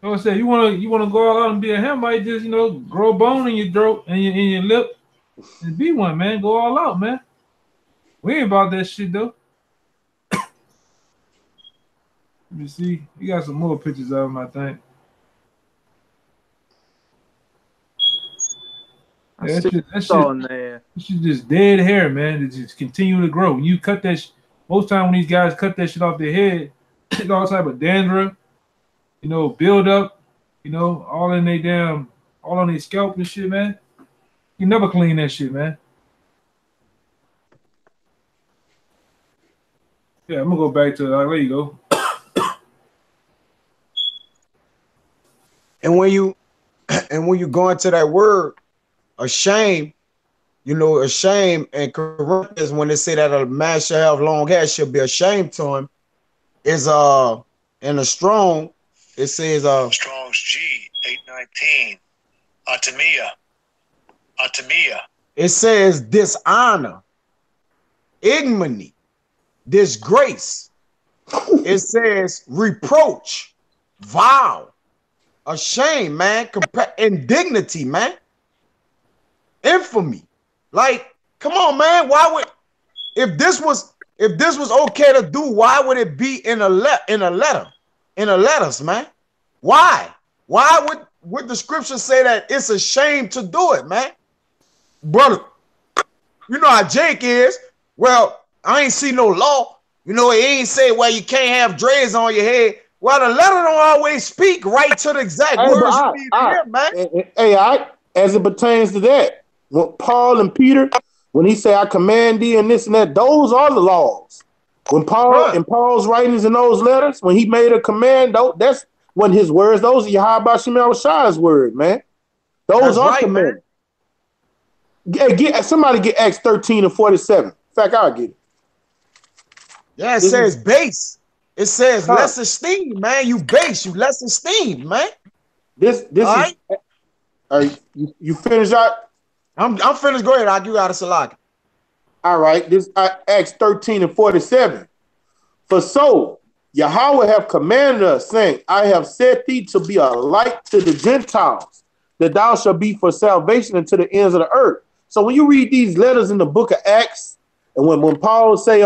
So I said, you wanna go all out and be a Hamite, just grow a bone in your throat and your lip and be one, man. Go all out, man. We ain't about that shit though. Let me see. You got some more pictures of him, I think. Yeah, that shit just dead hair, man. It just continue to grow. When you cut that, most time when these guys cut that shit off their head, all type of dandruff, you know, build up, you know, all in they damn, all on their scalp and shit, man. You never clean that shit, man. Yeah, I'm gonna go back to there you go. And when you go into that word, ashamed, you know, ashamed and Corinthians, when they say that a man shall have long hair, should be ashamed to him, is in a strong, it says Strong's G 819. Atamia. It says dishonor, ignominy, disgrace. It says reproach, vile, ashamed, man, indignity, man, infamy. Like, come on, man. Why would if this was okay to do? Why would it be in a letters, man? Why? Why would the scripture say that it's a shame to do it, man? Brother, you know how Jake is. Well, I ain't see no law. You know, he ain't say, well, you can't have dreads on your head. Well, the letter don't always speak right to the exact words you need to hear, man. Hey, as it pertains to that, when Paul and Peter, when he say, I command thee and this and that, those are the laws. When Paul in Paul's writings in those letters, when he made a command, that's when his words, those are Yahweh Shemel Shai's word, man. Those are commands. Somebody get Acts 13 and 47. In fact, I'll get it. Yeah, it says base. It says less esteem, man. You base, you less esteem, man. This all right. You finished out? I'm finished. Go ahead. You got a salak. All right. This Acts 13 and 47. For so Yahweh have commanded us, saying, I have set thee to be a light to the Gentiles, that thou shalt be for salvation unto the ends of the earth. So when you read these letters in the book of Acts, and when Paul say,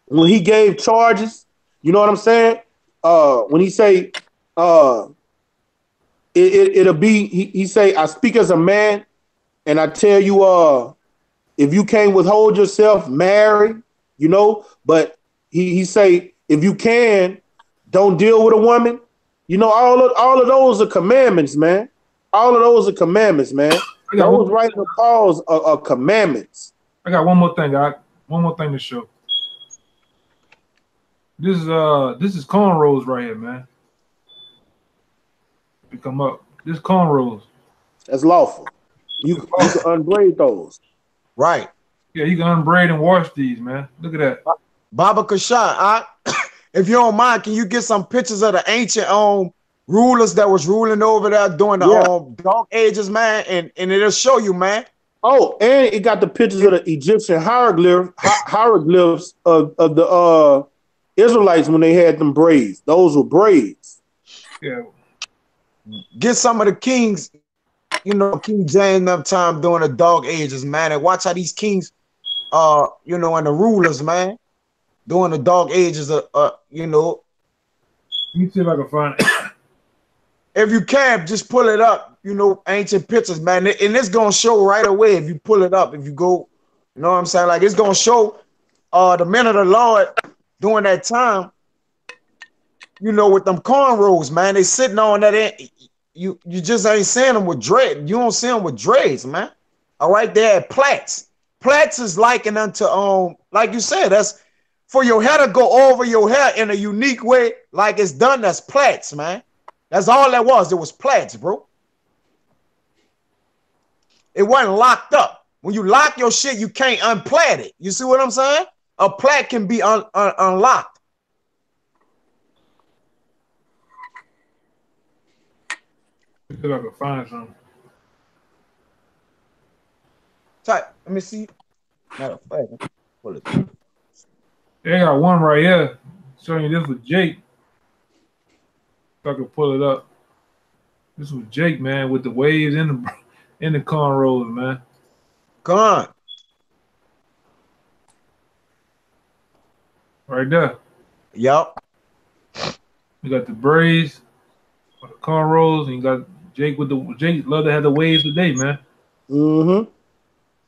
when he gave charges, you know what I'm saying? When he say, it'll be, he say, I speak as a man, and I tell you, if you can't withhold yourself, marry, you know, but he say, if you can, don't deal with a woman. You know, all of those are commandments, man. All of those are commandments, man. Those right in Paul's are commandments. I got one more thing, one more thing to show. This is cornrows right here, man. You come up. This cornrows. That's lawful. You can unbraid those. Right. Yeah, you can unbraid and wash these, man. Look at that. Baba Kashan, if you don't mind, can you get some pictures of the ancient rulers that was ruling over there during the dark ages, man? And it'll show you, man. Oh, and it got the pictures of the Egyptian hieroglyphs of the Israelites when they had them braids. Those were braids. Yeah. Get some of the kings, you know, King James up time during the dark ages, man. And watch how these kings, you know, and the rulers, man, during the dark ages, you know. Let me see if I can find it. If you can, just pull it up, you know, ancient pictures, man. And it's gonna show right away if you pull it up. If you go, you know what I'm saying? Like, it's gonna show the men of the Lord during that time, you know, with them cornrows, man. They sitting on that. You just ain't seeing them with dread. You don't see them with dreads, man. All right, they had plaits. Plaits is likened unto like you said, that's for your hair to go over your hair in a unique way, like it's done. That's plaits, man. That's all that was. It was plaits, bro. It wasn't locked up. When you lock your shit, you can't unplait it. You see what I'm saying? A plait can be unlocked. See if I can find something. Let me see. Matter of fact, pull it. They got one right here showing you this was Jake. If I could pull it up. This was Jake, man, with the waves in the cornrows, man. Come on. Right there. Yup. You got the braids, the cornrows, and you got Jake with the Jake. Love to have the waves today, man. Mm-hmm.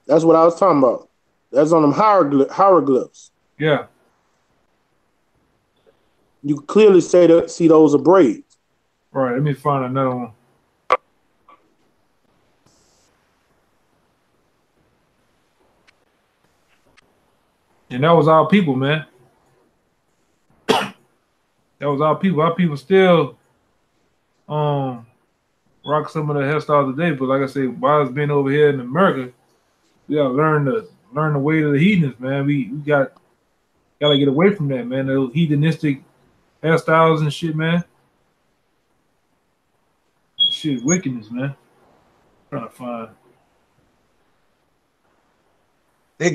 That's what I was talking about. That's on them hieroglyphs. Yeah. You clearly see those are braids. All right, let me find another one. And that was our people, man. That was our people. Our people still rock some of the hairstyles today. But like I said, while it's been over here in America, we gotta learn the way of the heathens, man. We gotta get away from that, man. Those heathenistic hairstyles and shit, man. Shit, wickedness, man. I'm trying to find. They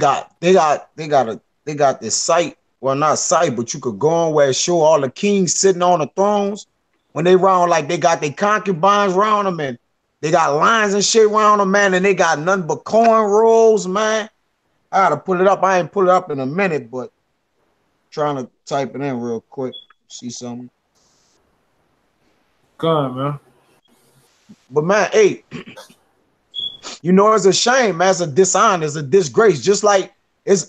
got this site. Well, not site, but you could go on where it show all the kings sitting on the thrones. When they round, like they got their concubines around them, and they got lines and shit around them, man, and they got nothing but cornrows, man. I gotta pull it up. I ain't pull it up in a minute, but trying to type it in real quick. See something. God, man. But man, hey, you know, it's a shame, man. It's a dishonor, it's a disgrace. Just like it's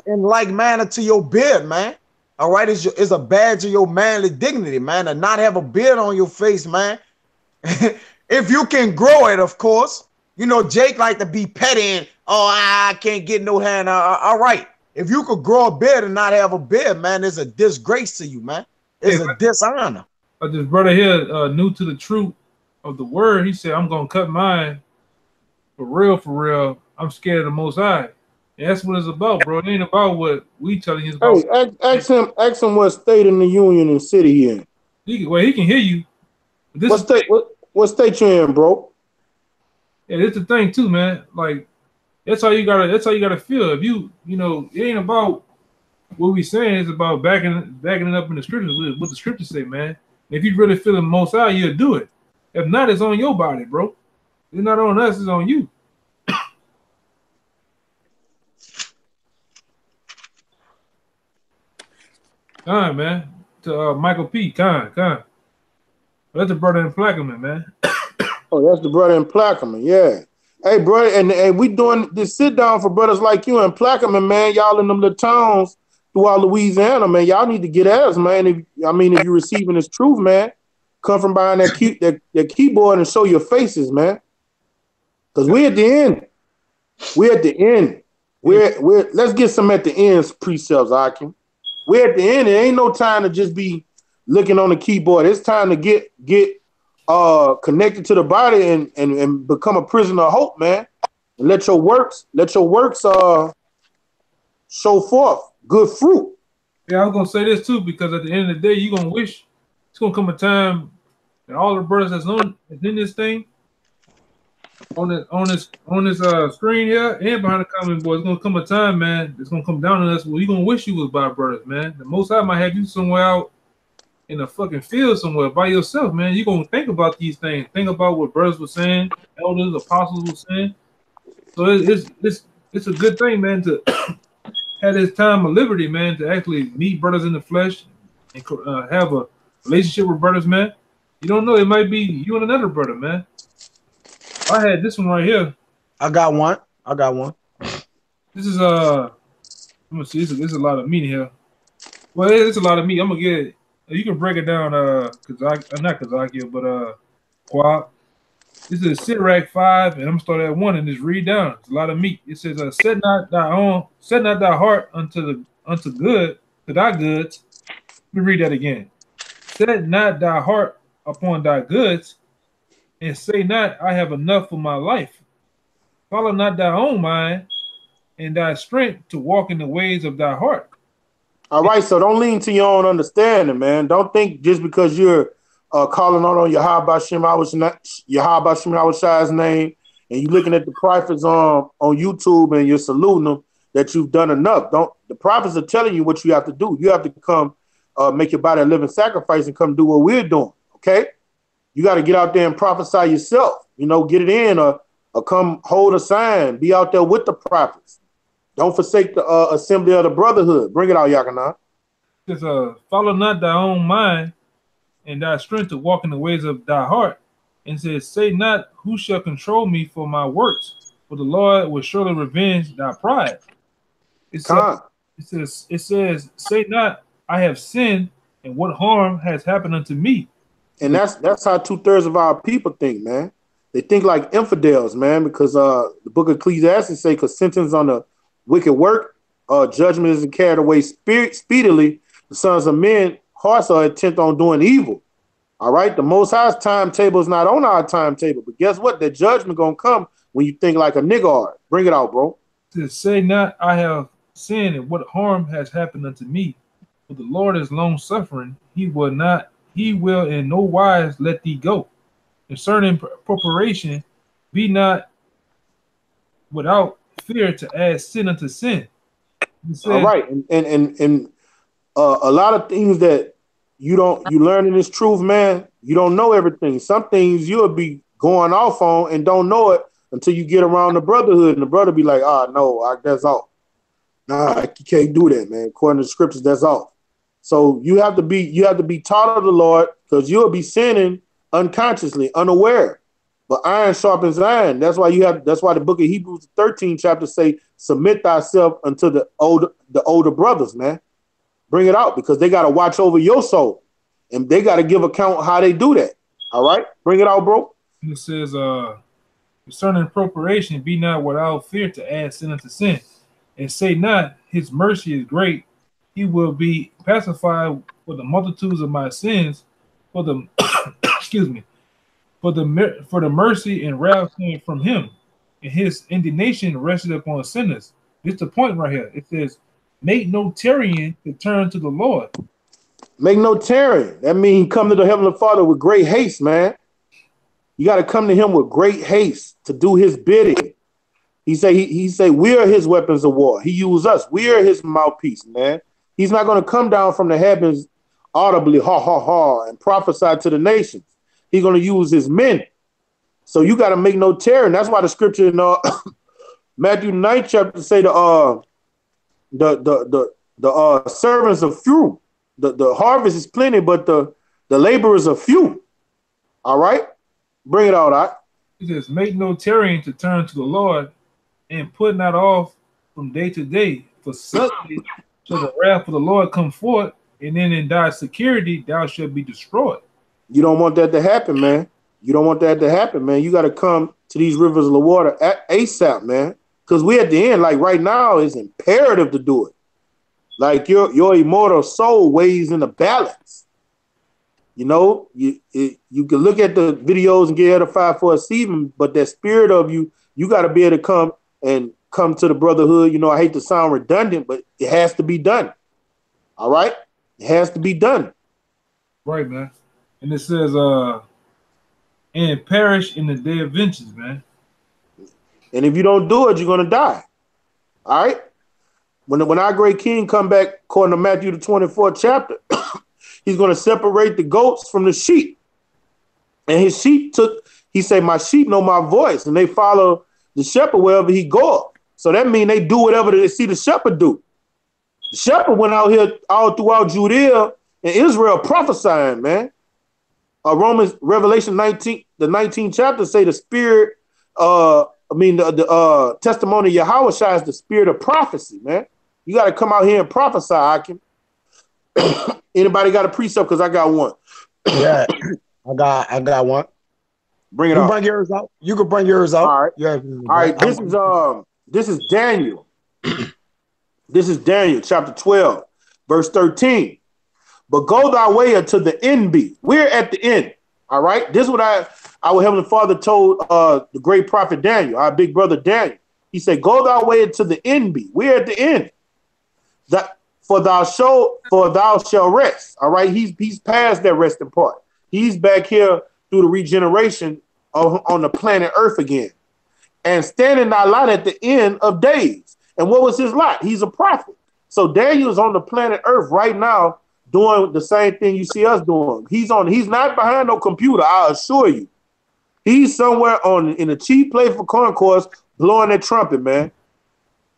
in like manner to your beard, man. All right, it's a badge of your manly dignity, man, to not have a beard on your face, man. If you can grow it, of course. You know, Jake like to be petty and, oh, I can't get no hand. All right. If you could grow a beard and not have a beard, man, it's a disgrace to you, man. It's a dishonor. But this brother here, new to the truth of the word, he said, I'm going to cut mine for real, for real. I'm scared of the Most High. And that's what it's about, bro. It ain't about what we telling you. Hey, ask him what state in the union and city he in. He can hear you. What state you in, bro? Yeah, that's the thing too, man. Like that's how you gotta feel. If you know, it ain't about what we saying, it's about backing it up in the scriptures, what the scriptures say, man. If you really feel the Most High, you'll do it. If not, it's on your body, bro. It's not on us, it's on you. Con, man. To Michael P. Con. That's the brother in Plaquemine, man. Oh, that's the brother in Plaquemine, yeah. Hey, brother, and we doing this sit down for brothers like you in Plaquemine, man. Y'all in them little towns throughout Louisiana, man. Y'all need to get at us, man. If you're receiving this truth, man, come from behind that keyboard and show your faces, man. Because we're at the end. We're at the end. Let's get some at the end precepts, Akim. We're at the end. It ain't no time to just be looking on the keyboard. It's time to get connected to the body and become a prisoner of hope, man. And let your works show forth good fruit. Yeah, I was gonna say this too, because at the end of the day, you're gonna wish it's gonna come a time that all the brothers that's in this thing, on this screen here and behind the comment board, it's gonna come a time, man, it's gonna come down to us where you're gonna wish you was by brothers, man. The Most High might have you somewhere out in a fucking field somewhere by yourself, man. You're gonna think about these things. Think about what brothers were saying, elders, apostles were saying. So it's a good thing, man, to have this time of liberty, man, to actually meet brothers in the flesh and have a relationship with brothers, man. You don't know, it might be you and another brother, man. I had this one right here. I got one. This is let me see. There's a lot of meat here. Well, it's a lot of meat. I'm gonna get it. You can break it down, not Kazakia, but Quab. This is Sirach 5, and I'm gonna start at 1 and just read down. It's a lot of meat. It says, set not thy heart unto good, to thy goods. Let me read that again. Set not thy heart upon thy goods, and say not, I have enough for my life. Follow not thy own mind and thy strength to walk in the ways of thy heart. All right, so don't lean to your own understanding, man. Don't think just because you're calling on Yahweh Shem Shai's name and you're looking at the prophets on YouTube and you're saluting them that you've done enough. The prophets are telling you what you have to do. You have to come make your body a living sacrifice and come do what we're doing, okay? You got to get out there and prophesy yourself. You know, get it in or come hold a sign. Be out there with the prophets. Don't forsake the assembly of the brotherhood. Bring it out, Yakanan. It says, follow not thy own mind and thy strength to walk in the ways of thy heart. And says, say not, who shall control me for my works? For the Lord will surely revenge thy pride. It says, say not, I have sinned, and what harm has happened unto me? And that's how 2/3 of our people think, man. They think like infidels, man, because the book of Ecclesiastes say, because sentence on the wicked work, judgment isn't carried away speedily. The sons of men hearts are intent on doing evil. All right, the Most High's timetable is not on our timetable, but guess what? The judgment gonna come when you think like a nigga. Bring it out, bro. To say not, I have sinned, and what harm has happened unto me? For the Lord is long suffering; he will in no wise let thee go. Concerning preparation, be not without fear to add sin unto sin. Says, all right, and a lot of things that you learn in this truth, man. You don't know everything. Some things you'll be going off on and don't know it until you get around the brotherhood, and the brother be like, no, that's off. Nah, you can't do that, man. According to the scriptures, that's off. So you have to be taught of the Lord, because you'll be sinning unconsciously, unaware. But iron sharpens iron. That's why the book of Hebrews 13 chapter say, submit thyself unto the older brothers, man. Bring it out, because they got to watch over your soul, and they got to give account how they do that. All right, bring it out, bro. It says, concerning preparation, be not without fear to add sin unto sin, and say not, his mercy is great, he will be pacified for the multitudes of my sins, for the excuse me, for the mercy and wrath came from him, and his indignation rested upon sinners. It's the point right here. It says, make no tarrying to turn to the Lord. Make no tarrying. That means come to the Heavenly Father with great haste, man. You got to come to him with great haste to do his bidding. He say we are his weapons of war. He used us. We are his mouthpiece, man. He's not going to come down from the heavens audibly, ha, ha, ha, and prophesy to the nations. He's going to use his men. So you got to make no tarrying. That's why the scripture in Matthew 9 chapter say the servants are few. The harvest is plenty, but the laborers are few. All right, bring it out. All right. He says, make no tarrying to turn to the Lord, and put not off from day to day, for suddenly shall the wrath of the Lord come forth, and then in thy security thou shalt be destroyed. You don't want that to happen, man. You don't want that to happen, man. You got to come to these rivers of the water ASAP, man. Because we at the end, like right now, it's imperative to do it. Like your immortal soul weighs in the balance. You know, you can look at the videos and get edified for a season, but that spirit of you got to be able to come to the brotherhood. You know, I hate to sound redundant, but it has to be done. All right? It has to be done. Right, man. And it says, and perish in the day of vengeance, man. And if you don't do it, you're going to die. All right? When our great king come back, according to Matthew the 24th chapter, he's going to separate the goats from the sheep. And his sheep he said, my sheep know my voice, and they follow the shepherd wherever he goes. So that means they do whatever they see the shepherd do. The shepherd went out here all throughout Judea and Israel prophesying, man. Revelation 19, the 19th chapter say the spirit, the testimony of Yahweh is the spirit of prophecy, man. You got to come out here and prophesy, Akim. Anybody got a precept? Because I got one. Yeah, I got one. Bring it out. Bring yours out. You can bring yours out. All right. Yeah. All right. This is Daniel. This is Daniel chapter 12, verse 13. But go thy way unto the end be. We're at the end. All right. This is what our Heavenly Father told the great prophet Daniel, our big brother Daniel. He said, go thy way unto the end be. We're at the end. For thou shalt rest. All right. He's past that resting part. He's back here through the regeneration on the planet Earth again. And standing thy lot at the end of days. And what was his lot? He's a prophet. So Daniel's on the planet Earth right now doing the same thing you see us doing. He's not behind no computer, I assure you. He's somewhere in a cheap place for concourse blowing that trumpet, man.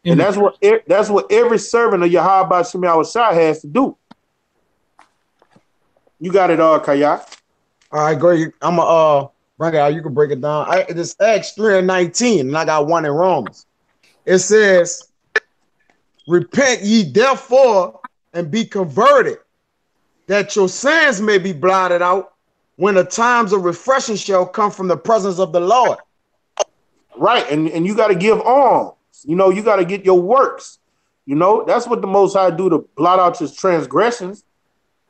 And that's what every servant of Yahweh Shem Yahushua has to do. You got it all, Kayak. All right, great. I'm gonna bring it out. You can break it down. It's Acts 3:19, and I got one in Romans. It says, repent ye therefore and be converted, that your sins may be blotted out when the times of refreshing shall come from the presence of the Lord. Right, and you got to give alms. You know, you got to get your works. You know, that's what the Most High do to blot out his transgressions.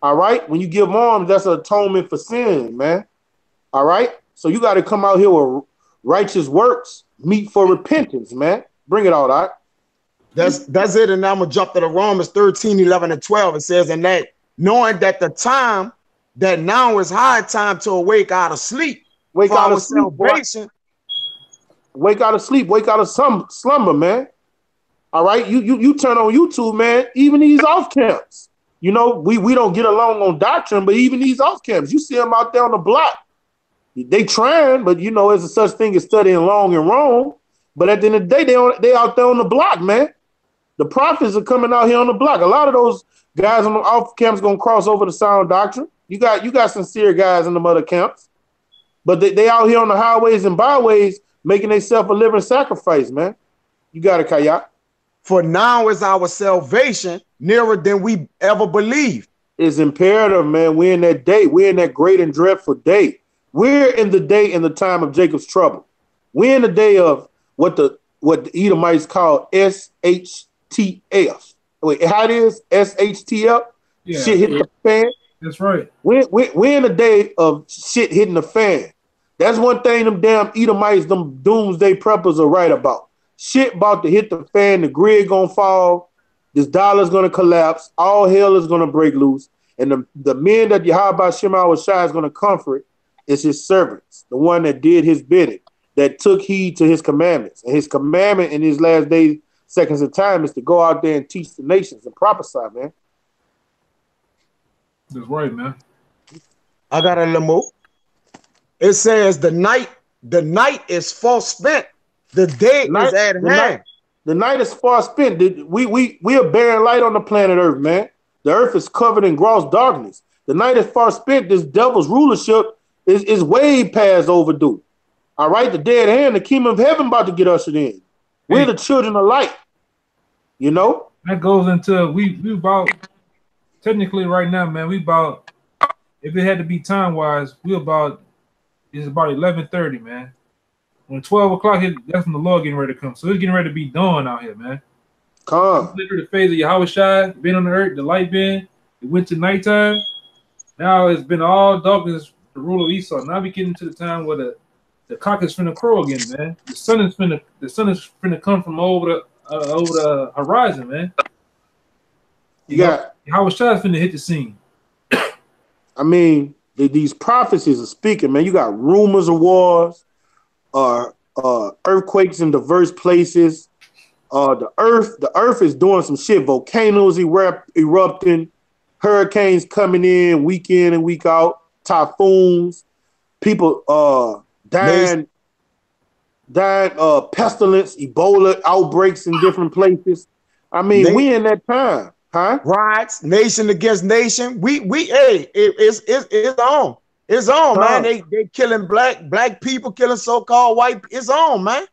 All right, when you give alms, that's an atonement for sin, man. All right, so you got to come out here with righteous works, meet for repentance, man. Bring it all out. That's it, and I'm gonna jump to the Romans 13, 11, and 12. It says, and that knowing that the time that now is high time to awake out of sleep, wake out of sleep, salvation. Wake out of sleep, wake out of some slumber, man. All right, you turn on YouTube, man. Even these off camps, you know, we don't get along on doctrine, but even these off camps, you see them out there on the block. They trying, but you know, there's a such thing as studying long and wrong. But at the end of the day, they out there on the block, man. The prophets are coming out here on the block. A lot of those guys on the off camps gonna cross over to sound doctrine. You got sincere guys in the other camps, but they out here on the highways and byways making themselves a living sacrifice, man. You got it, Kayak. For now is our salvation nearer than we ever believed. It's imperative, man. We're in that day. We're in that great and dreadful day. We're in the day in the time of Jacob's trouble. We're in the day of what the Edomites call SHTF. Wait, how it is? SHTF? Yeah. Shit hitting the fan. That's right. We're in the day of shit hitting the fan. That's one thing them damn Edomites, them doomsday preppers are right about. Shit about to hit the fan, the grid gonna fall, this dollar's gonna collapse, all hell is gonna break loose, and the men that Yahweh Shema Shai is gonna comfort is his servants, the one that did his bidding, that took heed to his commandments. And his commandment in his last days, seconds of time, is to go out there and teach the nations and prophesy, man. That's right, man. I got a limo. It says the night is far spent. The day is at hand. The night is far spent. We are bearing light on the planet Earth, man. The earth is covered in gross darkness. The night is far spent. This devil's rulership is way past overdue. All right, the day at hand, the kingdom of heaven about to get ushered in. We're the children of light. You know? That goes into we about technically right now, man, we about, if it had to be time wise, it's about 11:30, man. When 12 o'clock hit, that's when the Lord getting ready to come. So it's getting ready to be dawn out here, man. Come. The phase of Yahweh Shai, been on the earth, the light been, it went to nighttime. Now it's been all darkness, the rule of Esau. Now we getting to the time where the cock is finna crow again, man. The sun is finna come from over the horizon, man. Yahweh Shai is finna hit the scene. I mean, these prophecies are speaking, man. You got rumors of wars, earthquakes in diverse places. The earth is doing some shit. Volcanoes erupting, hurricanes coming in week in and week out, typhoons, people dying, pestilence, Ebola outbreaks in different places. I mean, we in that time, huh? Riots, nation against nation. It's on. It's on, man. They killing black people, killing so-called white. It's on, man.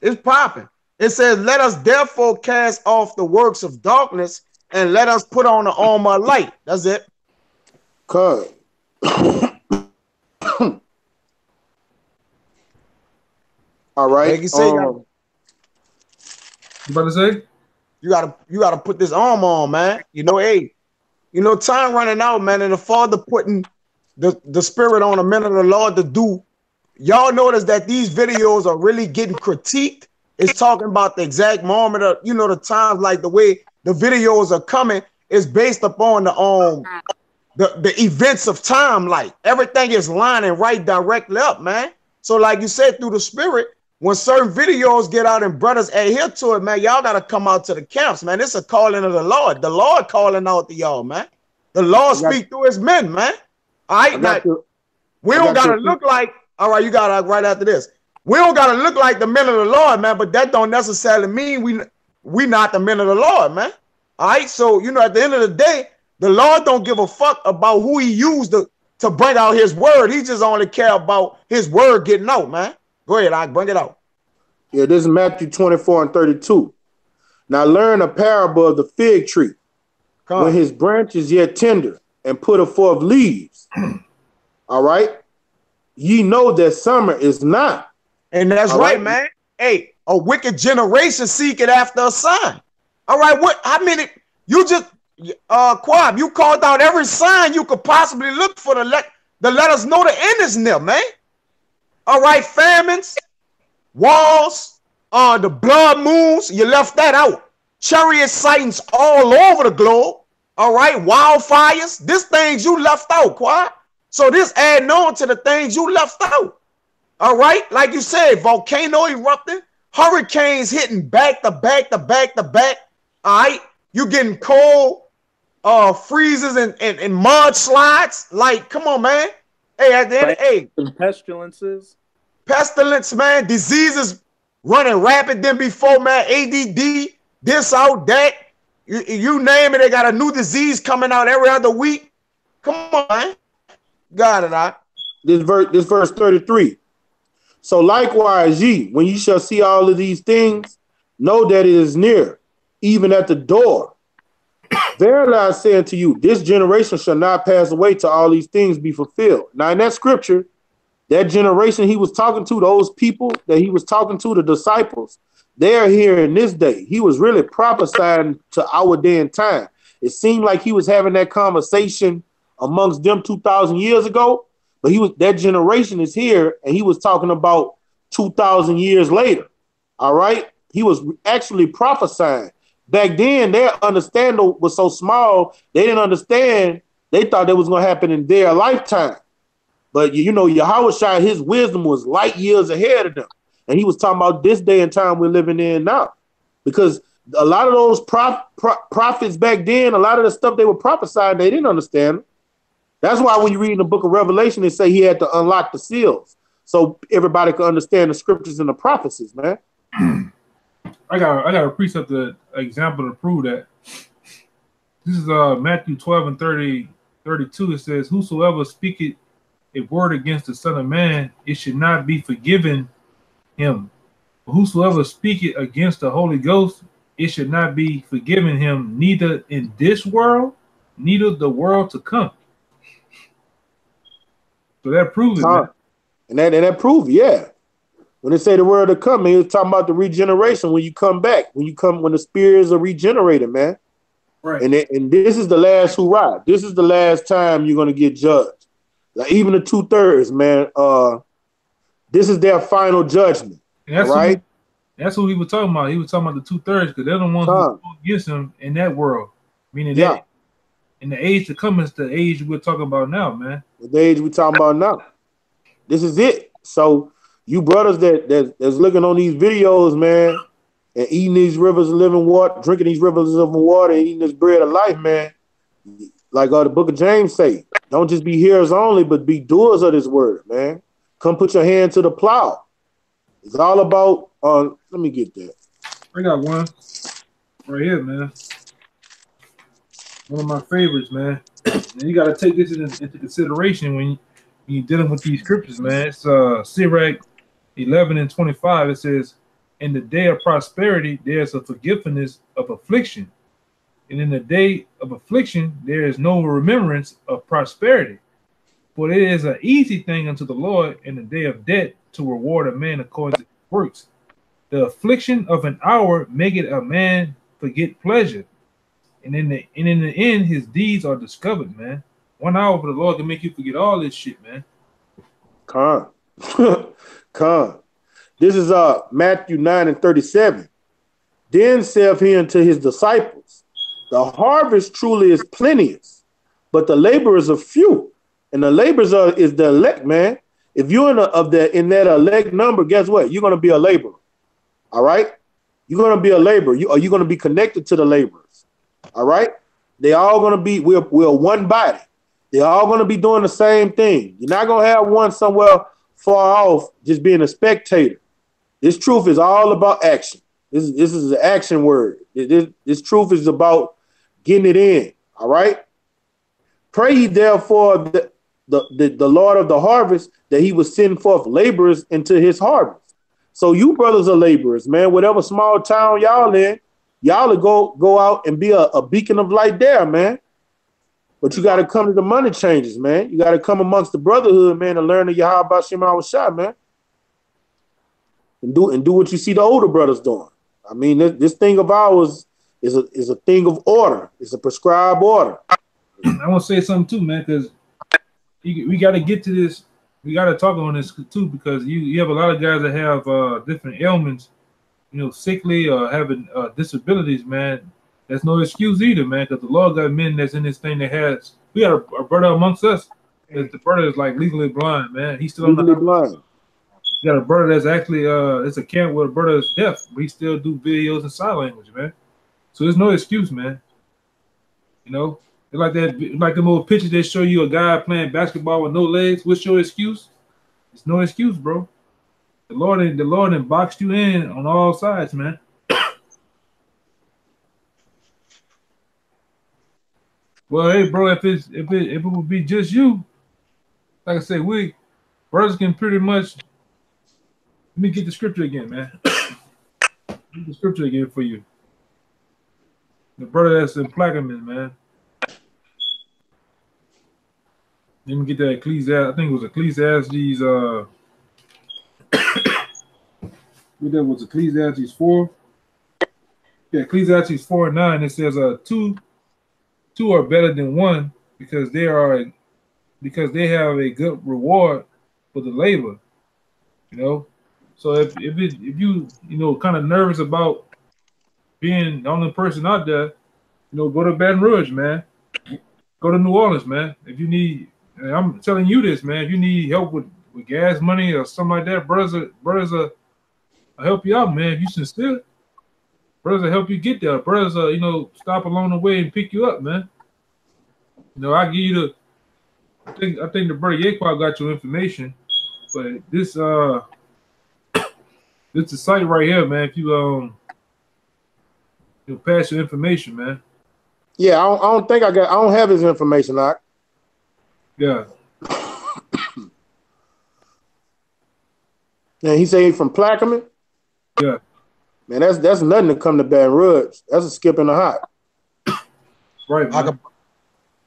It's popping. It says, let us therefore cast off the works of darkness and let us put on the armor of light. That's it. Good. All right. Like you say, you about to say? You gotta put this armor on, man. You know, time running out, man, and the Father putting the spirit on the men of the Lord to do. Y'all notice that these videos are really getting critiqued. It's talking about the exact moment of, the times, like the way the videos are coming is based upon the events of time. Like everything is lining right directly up, man. So like you said, through the spirit, when certain videos get out and brothers adhere to it, man, y'all got to come out to the camps, man. It's a calling of the Lord. The Lord calling out to y'all, man. The Lord speak through his men, man. All right, we don't got to look like, all right, you got to right after this. We don't got to look like the men of the Lord, man, but that don't necessarily mean we not the men of the Lord, man. All right, so, at the end of the day, the Lord don't give a fuck about who he used to bring out his word. He just only care about his word getting out, man. Go ahead, I bring it out. Yeah, this is Matthew 24:32. Now learn a parable of the fig tree. When his branch is yet tender and putteth forth leaves. All right. Ye know that summer is not. And that's right, man. Hey, a wicked generation seeketh after a sign. All right, how many you just Quab, you called out every sign you could possibly look for to let us know the end is near, man. All right, famines, wars, the blood moons, you left that out. Chariot sightings all over the globe. All right, wildfires, these things you left out, Quab. So this adding on to the things you left out. All right, like you said, volcano erupting, hurricanes hitting back to back to back to back. All right, you getting cold, freezes and mudslides. Like, come on, man. Hey, at the end, hey, pestilences, man, diseases running rapid than before, man. ADD, this out, that. You name it, they got a new disease coming out every other week. Come on, man. Got it, I. This verse 33. So likewise, ye, when ye shall see all of these things, know that it is near, even at the door. Verily I say unto you, this generation shall not pass away till all these things be fulfilled. Now in that scripture, that generation he was talking to, those people that he was talking to, the disciples, they are here in this day. He was really prophesying to our day and time. It seemed like he was having that conversation amongst them 2,000 years ago, but that generation is here, and he was talking about 2,000 years later. All right, he was actually prophesying. Back then, their understanding was so small, they didn't understand. They thought that was going to happen in their lifetime. But, you know, Yahushua, his wisdom was light years ahead of them. And he was talking about this day and time we're living in now. Because a lot of those prophets back then, a lot of the stuff they were prophesying, they didn't understand. That's why when you read in the book of Revelation, they say he had to unlock the seals so everybody could understand the scriptures and the prophecies, man. I got a precept, example to prove that. This is Matthew 12 and 32. It says, whosoever speaketh a word against the Son of Man, it should not be forgiven him. But whosoever speaketh against the Holy Ghost, it should not be forgiven him, neither in this world, neither the world to come. So that proves it, man. And that proves, yeah. When they say the word to come, man, it's talking about the regeneration when you come back, when the spirits are regenerated, man. Right. And this is the last hurrah. This is the last time you're gonna get judged. Like even the 2/3, man. This is their final judgment. Right? That's what he was talking about. He was talking about the 2/3 because they're the ones who go against him in that world. Meaning that in the age to come is the age we're talking about now, man. The age we're talking about now. This is it. So you brothers that's looking on these videos, man, and eating these rivers of living water, drinking these rivers of water, and eating this bread of life, man. Like the book of James say, don't just be hearers only, but be doers of this word, man. Come put your hand to the plow. It's all about, let me get that. I got one right here, man. One of my favorites, man. And you got to take this into consideration when you're dealing with these scriptures, man. It's Sirach 11 and 25. It says, in the day of prosperity, there's a forgiveness of affliction. And in the day of affliction, there is no remembrance of prosperity. For it is an easy thing unto the Lord in the day of death to reward a man according to his works. The affliction of an hour maketh a man forget pleasure. And in the end, his deeds are discovered, man. 1 hour for the Lord can make you forget all this shit, man. Con. This is Matthew 9 and 37. Then saith he unto his disciples, the harvest truly is plenteous, but the laborers are few. And the laborers is the elect, man. If you're in that elect number, guess what? You're going to be a laborer. All right? You're going to be a laborer. You're going to be connected to the laborers. All right? They all going to be, we're one body. They're all going to be doing the same thing. You're not going to have one somewhere far off just being a spectator. This truth is all about action. This is an action word. This truth is about getting it in. All right? Pray ye therefore the Lord of the harvest that he would send forth laborers into his harvest. So you brothers are laborers, man. Whatever small town y'all in, y'all go out and be a beacon of light there, man. But you got to come to the money changes, man. You got to come amongst the brotherhood, man, and learn the Yahweh Shem Shah, man. And do what you see the older brothers doing. I mean, this thing of ours is a thing of order. It's a prescribed order. I want to say something too, man, because we got to get to this. We got to talk on this too, because you have a lot of guys that have different ailments, you know, sickly or having disabilities, man. That's no excuse either, man, because the Lord got men that's in this thing that has. We got a brother amongst us. The brother is like legally blind, man. He's still legally blind. You got a brother that's actually it's a camp where a brother is deaf, but he still do videos in sign language, man. So there's no excuse, man. You know, it's like that, like the little pictures that show you a guy playing basketball with no legs. What's your excuse? It's no excuse, bro. The Lord boxed you in on all sides, man. Well, hey, bro, if it would be just you, like I said, we brothers can pretty much. Let me get the scripture again, man. Get the scripture again for you. The brother that's in Plaquemine, man. Let me get that Ecclesiastes. I think it was Ecclesiastes. That was Ecclesiastes 4. Yeah, Ecclesiastes 4:9. It says, two are better than one because they have a good reward for the labor. You know. So if you kind of nervous about being the only person out there, you know, go to Baton Rouge, man. Go to New Orleans, man. If you need, and I'm telling you this, man. If you need help with gas money or something like that, brothers will help you out, man. If you sincere, brothers will help you get there. Brothers stop along the way and pick you up, man. You know, I give you I think the brother Yaquan got your information, but this is the site right here, man. If you'll pass your information, man. Yeah, I don't have his information, Doc. Yeah. And he say he's from Plaquemine? Yeah. Man, that's nothing to come to Baton Rouge. That's a skip in the hot. Right, man.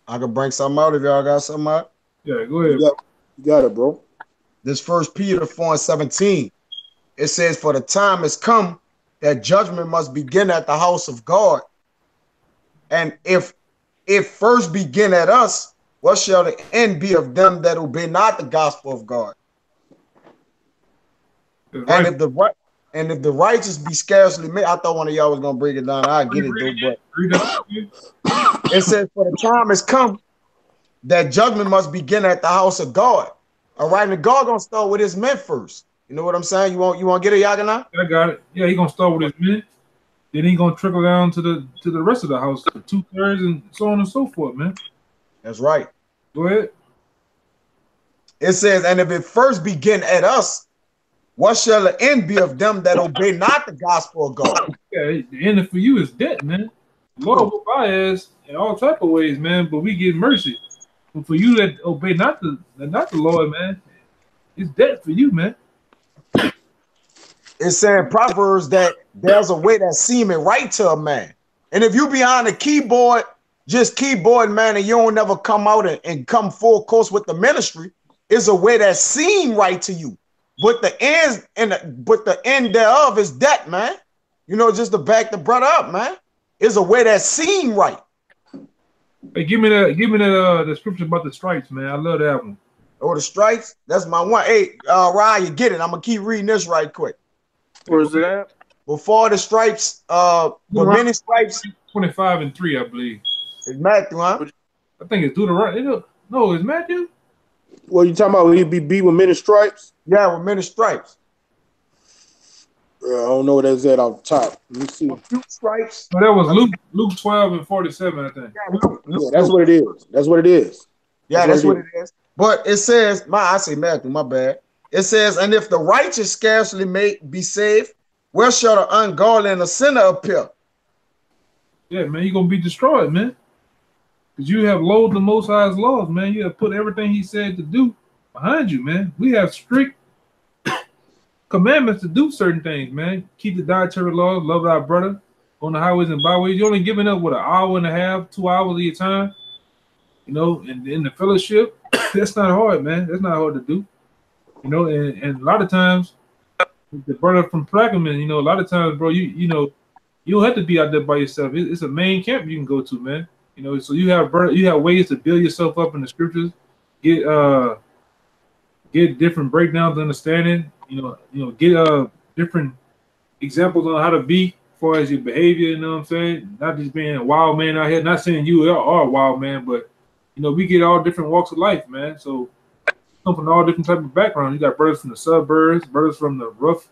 I could bring something out if y'all got something out. Yeah, go ahead. You got it, bro. This 1 Peter 4:17. It says, for the time has come that judgment must begin at the house of God. And if it first begin at us, what shall the end be of them that obey not the gospel of God? Right. And if the righteous be scarcely made, I thought one of y'all was gonna break it down. I get it though, but it says, for the time has come that judgment must begin at the house of God. All right, and God gonna start with his men first. You know what I'm saying? You want to get it, Yagana? I got it. Yeah, he gonna start with his men. Then he gonna trickle down to the rest of the house, the 2/3, and so on and so forth, man. That's right. Go ahead. It says, and if it first begin at us, what shall the end be of them that obey not the gospel of God? Yeah, the end for you is death, man. The Lord will buy us in all type of ways, man, but we get mercy. But for you that obey not the Lord, man, it's death for you, man. It's saying Proverbs that there's a way that seemeth right to a man. And if you behind a keyboard, just keyboard, man, and you don't never come out and come full course with the ministry, is a way that seem right to you. But the end thereof is death, man. You know, just to back the brother up, man. Is a way that seem right. Hey, give me the scripture about the stripes, man. I love that one. Oh, the stripes? That's my one. Hey, Ryan, you get it. I'm gonna keep reading this right quick. Where's it at? Before the stripes, but many stripes. 25:3, I believe. It's Matthew, huh? I think it's Deuteronomy. No, it's Matthew. What you talking about? Will he be beat with many stripes? Yeah, with many stripes. I don't know what that's at off the top. Let me see. Stripes. No, that was Luke 12:47, I think. Yeah, that's what it is. That's what it is. Yeah, that's what it is. But it says, I say Matthew, my bad. It says, and if the righteous scarcely may be saved, where shall the ungodly and the sinner appear? Yeah, man, you're gonna be destroyed, man. Because you have loathed the Most High's laws, man. You have put everything he said to do behind you, man. We have strict commandments to do certain things, man. Keep the dietary laws, love our brother on the highways and byways. You're only giving up, what, an hour and a half, 2 hours of your time? you know, and in the fellowship, that's not hard, man. That's not hard to do, you know. And a lot of times, the brother from Plaquemine, you know, a lot of times, bro, you know, you don't have to be out there by yourself. It's a main camp you can go to, man. You know, so you have ways to build yourself up in the scriptures, get different breakdowns, understanding. You know, get different examples on how to be as far as your behavior. You know what I'm saying? Not just being a wild man out here. Not saying you are a wild man, but you know, we get all different walks of life, man. So come from all different type of backgrounds. You got brothers from the suburbs, brothers from the rough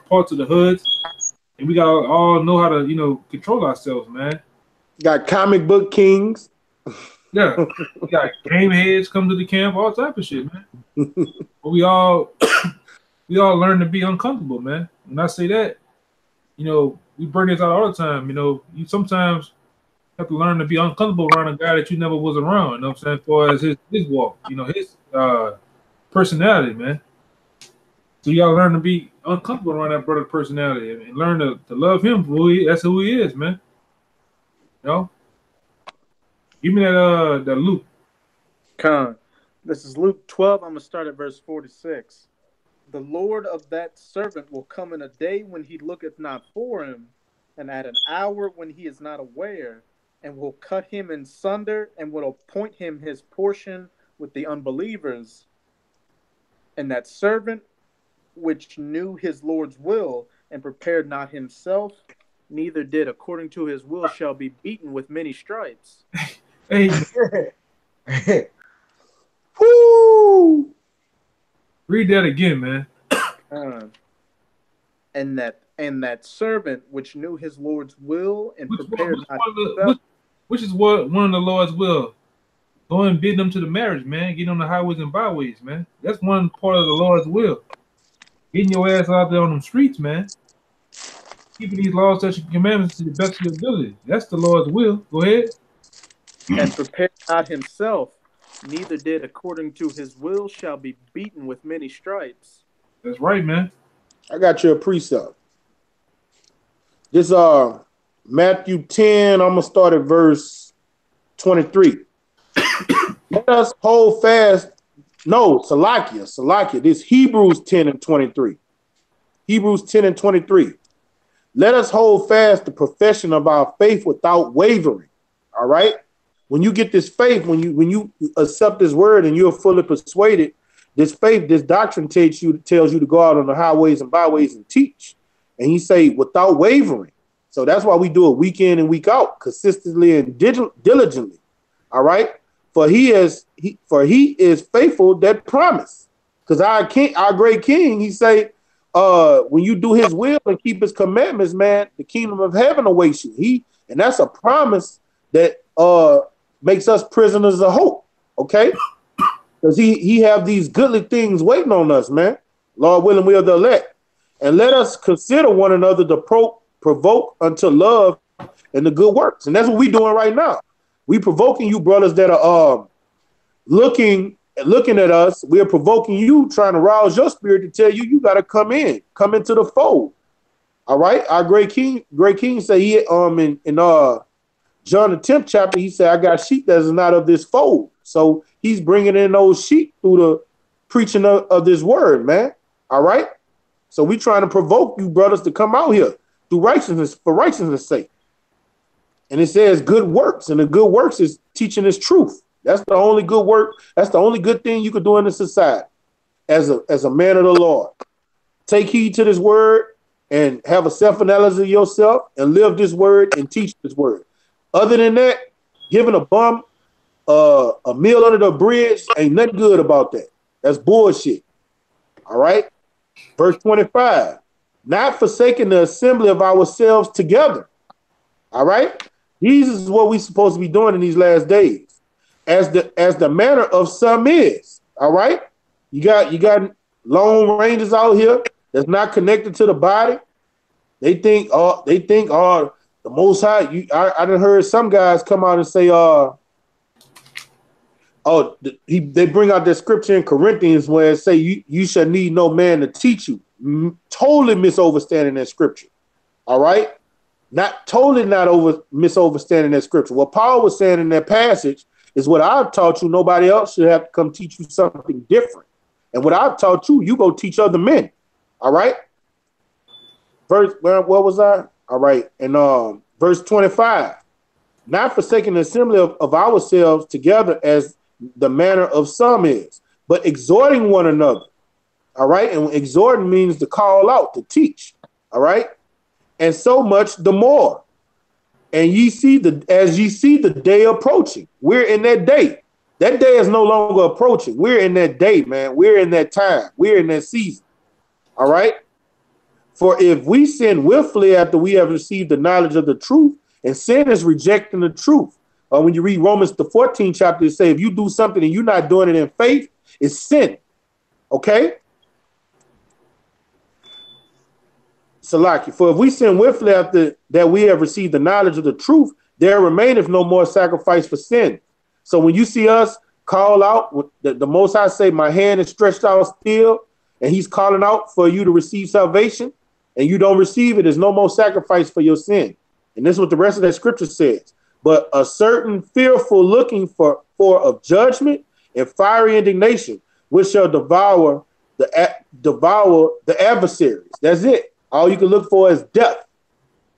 parts of the hoods, and we got all know how to, you know, control ourselves, man. Got comic book kings. Yeah, we got game heads come to the camp, all type of shit, man. But we all learn to be uncomfortable, man. When I say that, you know, we bring this out all the time. You know, you sometimes have to learn to be uncomfortable around a guy that you never was around. You know what I'm saying? As far as his walk, you know, his personality, man. So you gotta learn to be uncomfortable around that brother's personality and learn to love him for who he. That's who he is, man. You know? Give me that Luke. Con. This is Luke 12. I'm gonna start at verse 46. The Lord of that servant will come in a day when he looketh not for him, and at an hour when he is not aware, and will cut him in sunder, and will appoint him his portion with the unbelievers. And that servant which knew his Lord's will, and prepared not himself, neither did according to his will, shall be beaten with many stripes. Hey. Woo! Read that again, man. And that servant which knew his Lord's will and prepared not himself. Which is what one of the Lord's will. Go and bid them to the marriage, man. Get on the highways and byways, man. That's one part of the Lord's will. Getting your ass out there on them streets, man. Keeping these laws, statutes, and commandments to the best of your ability. That's the Lord's will. Go ahead. And prepared not himself, neither did according to his will, shall be beaten with many stripes. That's right, man. I got you a precept. This Matthew 10, I'm gonna start at verse 23. Let us hold fast. No, Salakia. This Hebrews 10 and 23. Hebrews 10 and 23. Let us hold fast the profession of our faith without wavering. All right. When you get this faith, when you accept this word and you're fully persuaded, this faith, this doctrine tells you to go out on the highways and byways and teach. And he say without wavering. So that's why we do it week in and week out, consistently and diligently. All right. For he is faithful that promise. Because our great king, he say, when you do his will and keep his commandments, man, the kingdom of heaven awaits you. And that's a promise that makes us prisoners of hope. Okay. Because he have these goodly things waiting on us, man. Lord willing, we are the elect. And let us consider one another to provoke unto love and the good works. And that's what we're doing right now. We provoking you brothers that are looking at us. We are provoking you, trying to rouse your spirit to tell you got to come into the fold. All right. Our great king say he in John the 10th chapter, he said, I got sheep that is not of this fold. So he's bringing in those sheep through the preaching of this word, man. All right. So we trying to provoke you brothers to come out here through righteousness, for righteousness' sake. And it says good works, and the good works is teaching this truth. That's the only good work. That's the only good thing you could do in this society as a man of the Lord. Take heed to this word and have a self-analysis of yourself and live this word and teach this word. Other than that, giving a bum a meal under the bridge ain't nothing good about that. That's bullshit. All right. Verse 25, not forsaking the assembly of ourselves together. All right. This is what we're supposed to be doing in these last days, as the manner of some is. All right. You got lone rangers out here that's not connected to the body. They think the Most High. I done heard some guys come out and say, they bring out that scripture in Corinthians where it say you shall need no man to teach you. Totally misunderstanding that scripture. All right. not totally not misunderstanding that scripture. What Paul was saying in that passage is what I've taught you. Nobody else should have to come teach you something different. And what I've taught you, you go teach other men. All right. What was I? All right. And verse 25, not forsaking the assembly of ourselves together as the manner of some is, but exhorting one another. All right. And exhorting means to call out, to teach. All right. And so much the more. And as ye see the day approaching. We're in that day. That day is no longer approaching. We're in that day, man. We're in that time. We're in that season. All right. For if we sin willfully after we have received the knowledge of the truth, and sin is rejecting the truth. When you read Romans, the 14th chapter, it says, if you do something and you're not doing it in faith, it's sin. Okay. Salaki, for if we sin willfully after that we have received the knowledge of the truth, there remaineth no more sacrifice for sin. So when you see us call out, the Most High say, my hand is stretched out still, and he's calling out for you to receive salvation, and you don't receive it, there's no more sacrifice for your sin. And this is what the rest of that scripture says. But a certain fearful looking for of judgment and fiery indignation, which shall devour the adversaries. That's it. All you can look for is death.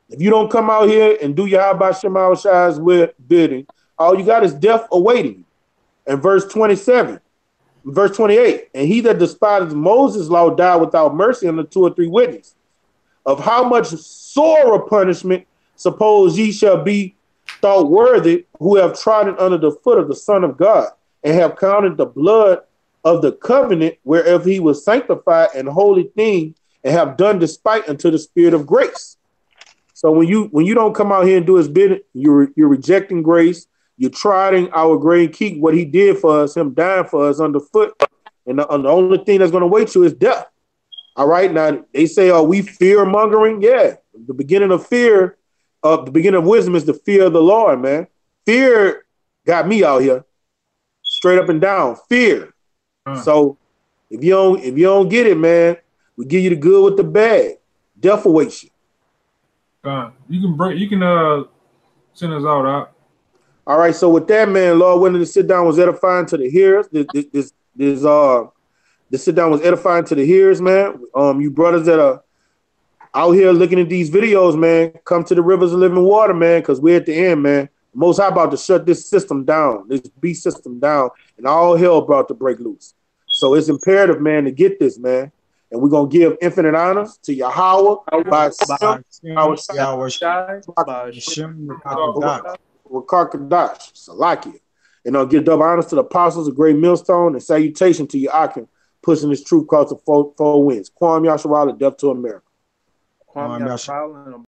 If you don't come out here and do Yahweh Shema Shai's bidding, all you got is death awaiting you. And verse 27, verse 28, and he that despises Moses' law died without mercy under 2 or 3 witnesses. Of how much sorer punishment suppose ye shall be thought worthy who have trodden under the foot of the Son of God, and have counted the blood of the covenant whereof he was sanctified and holy thing, and have done despite unto the Spirit of grace. So when you don't come out here and do his bidding, you're rejecting grace. You're trotting our great king, what he did for us, him dying for us underfoot. And the only thing that's going to wait you is death. All right. Now they say, are we fear mongering? Yeah. The beginning of fear, the beginning of wisdom is the fear of the Lord, man. Fear got me out here straight up and down. Fear. So if you don't get it, man, we give you the good with the bad. Death awaits you. You can send us out. All right. So with that, man, Lord willing, to sit down was edifying to the hearers. This sit down was edifying to the hearers, man. You brothers that are out here looking at these videos, man, come to the rivers of living water, man, because we're at the end, man. Most High about to shut this system down, this beast system down, and all hell about to break loose. So it's imperative, man, to get this, man. And we're going to give infinite honors to Yahweh by Kadash, Salakia. And I'll give double honors to the apostles of Great Millstone and salutation to Yakin, pushing this truth across the four winds. Kwam Yasharala, death to America. Kwam Yasharala.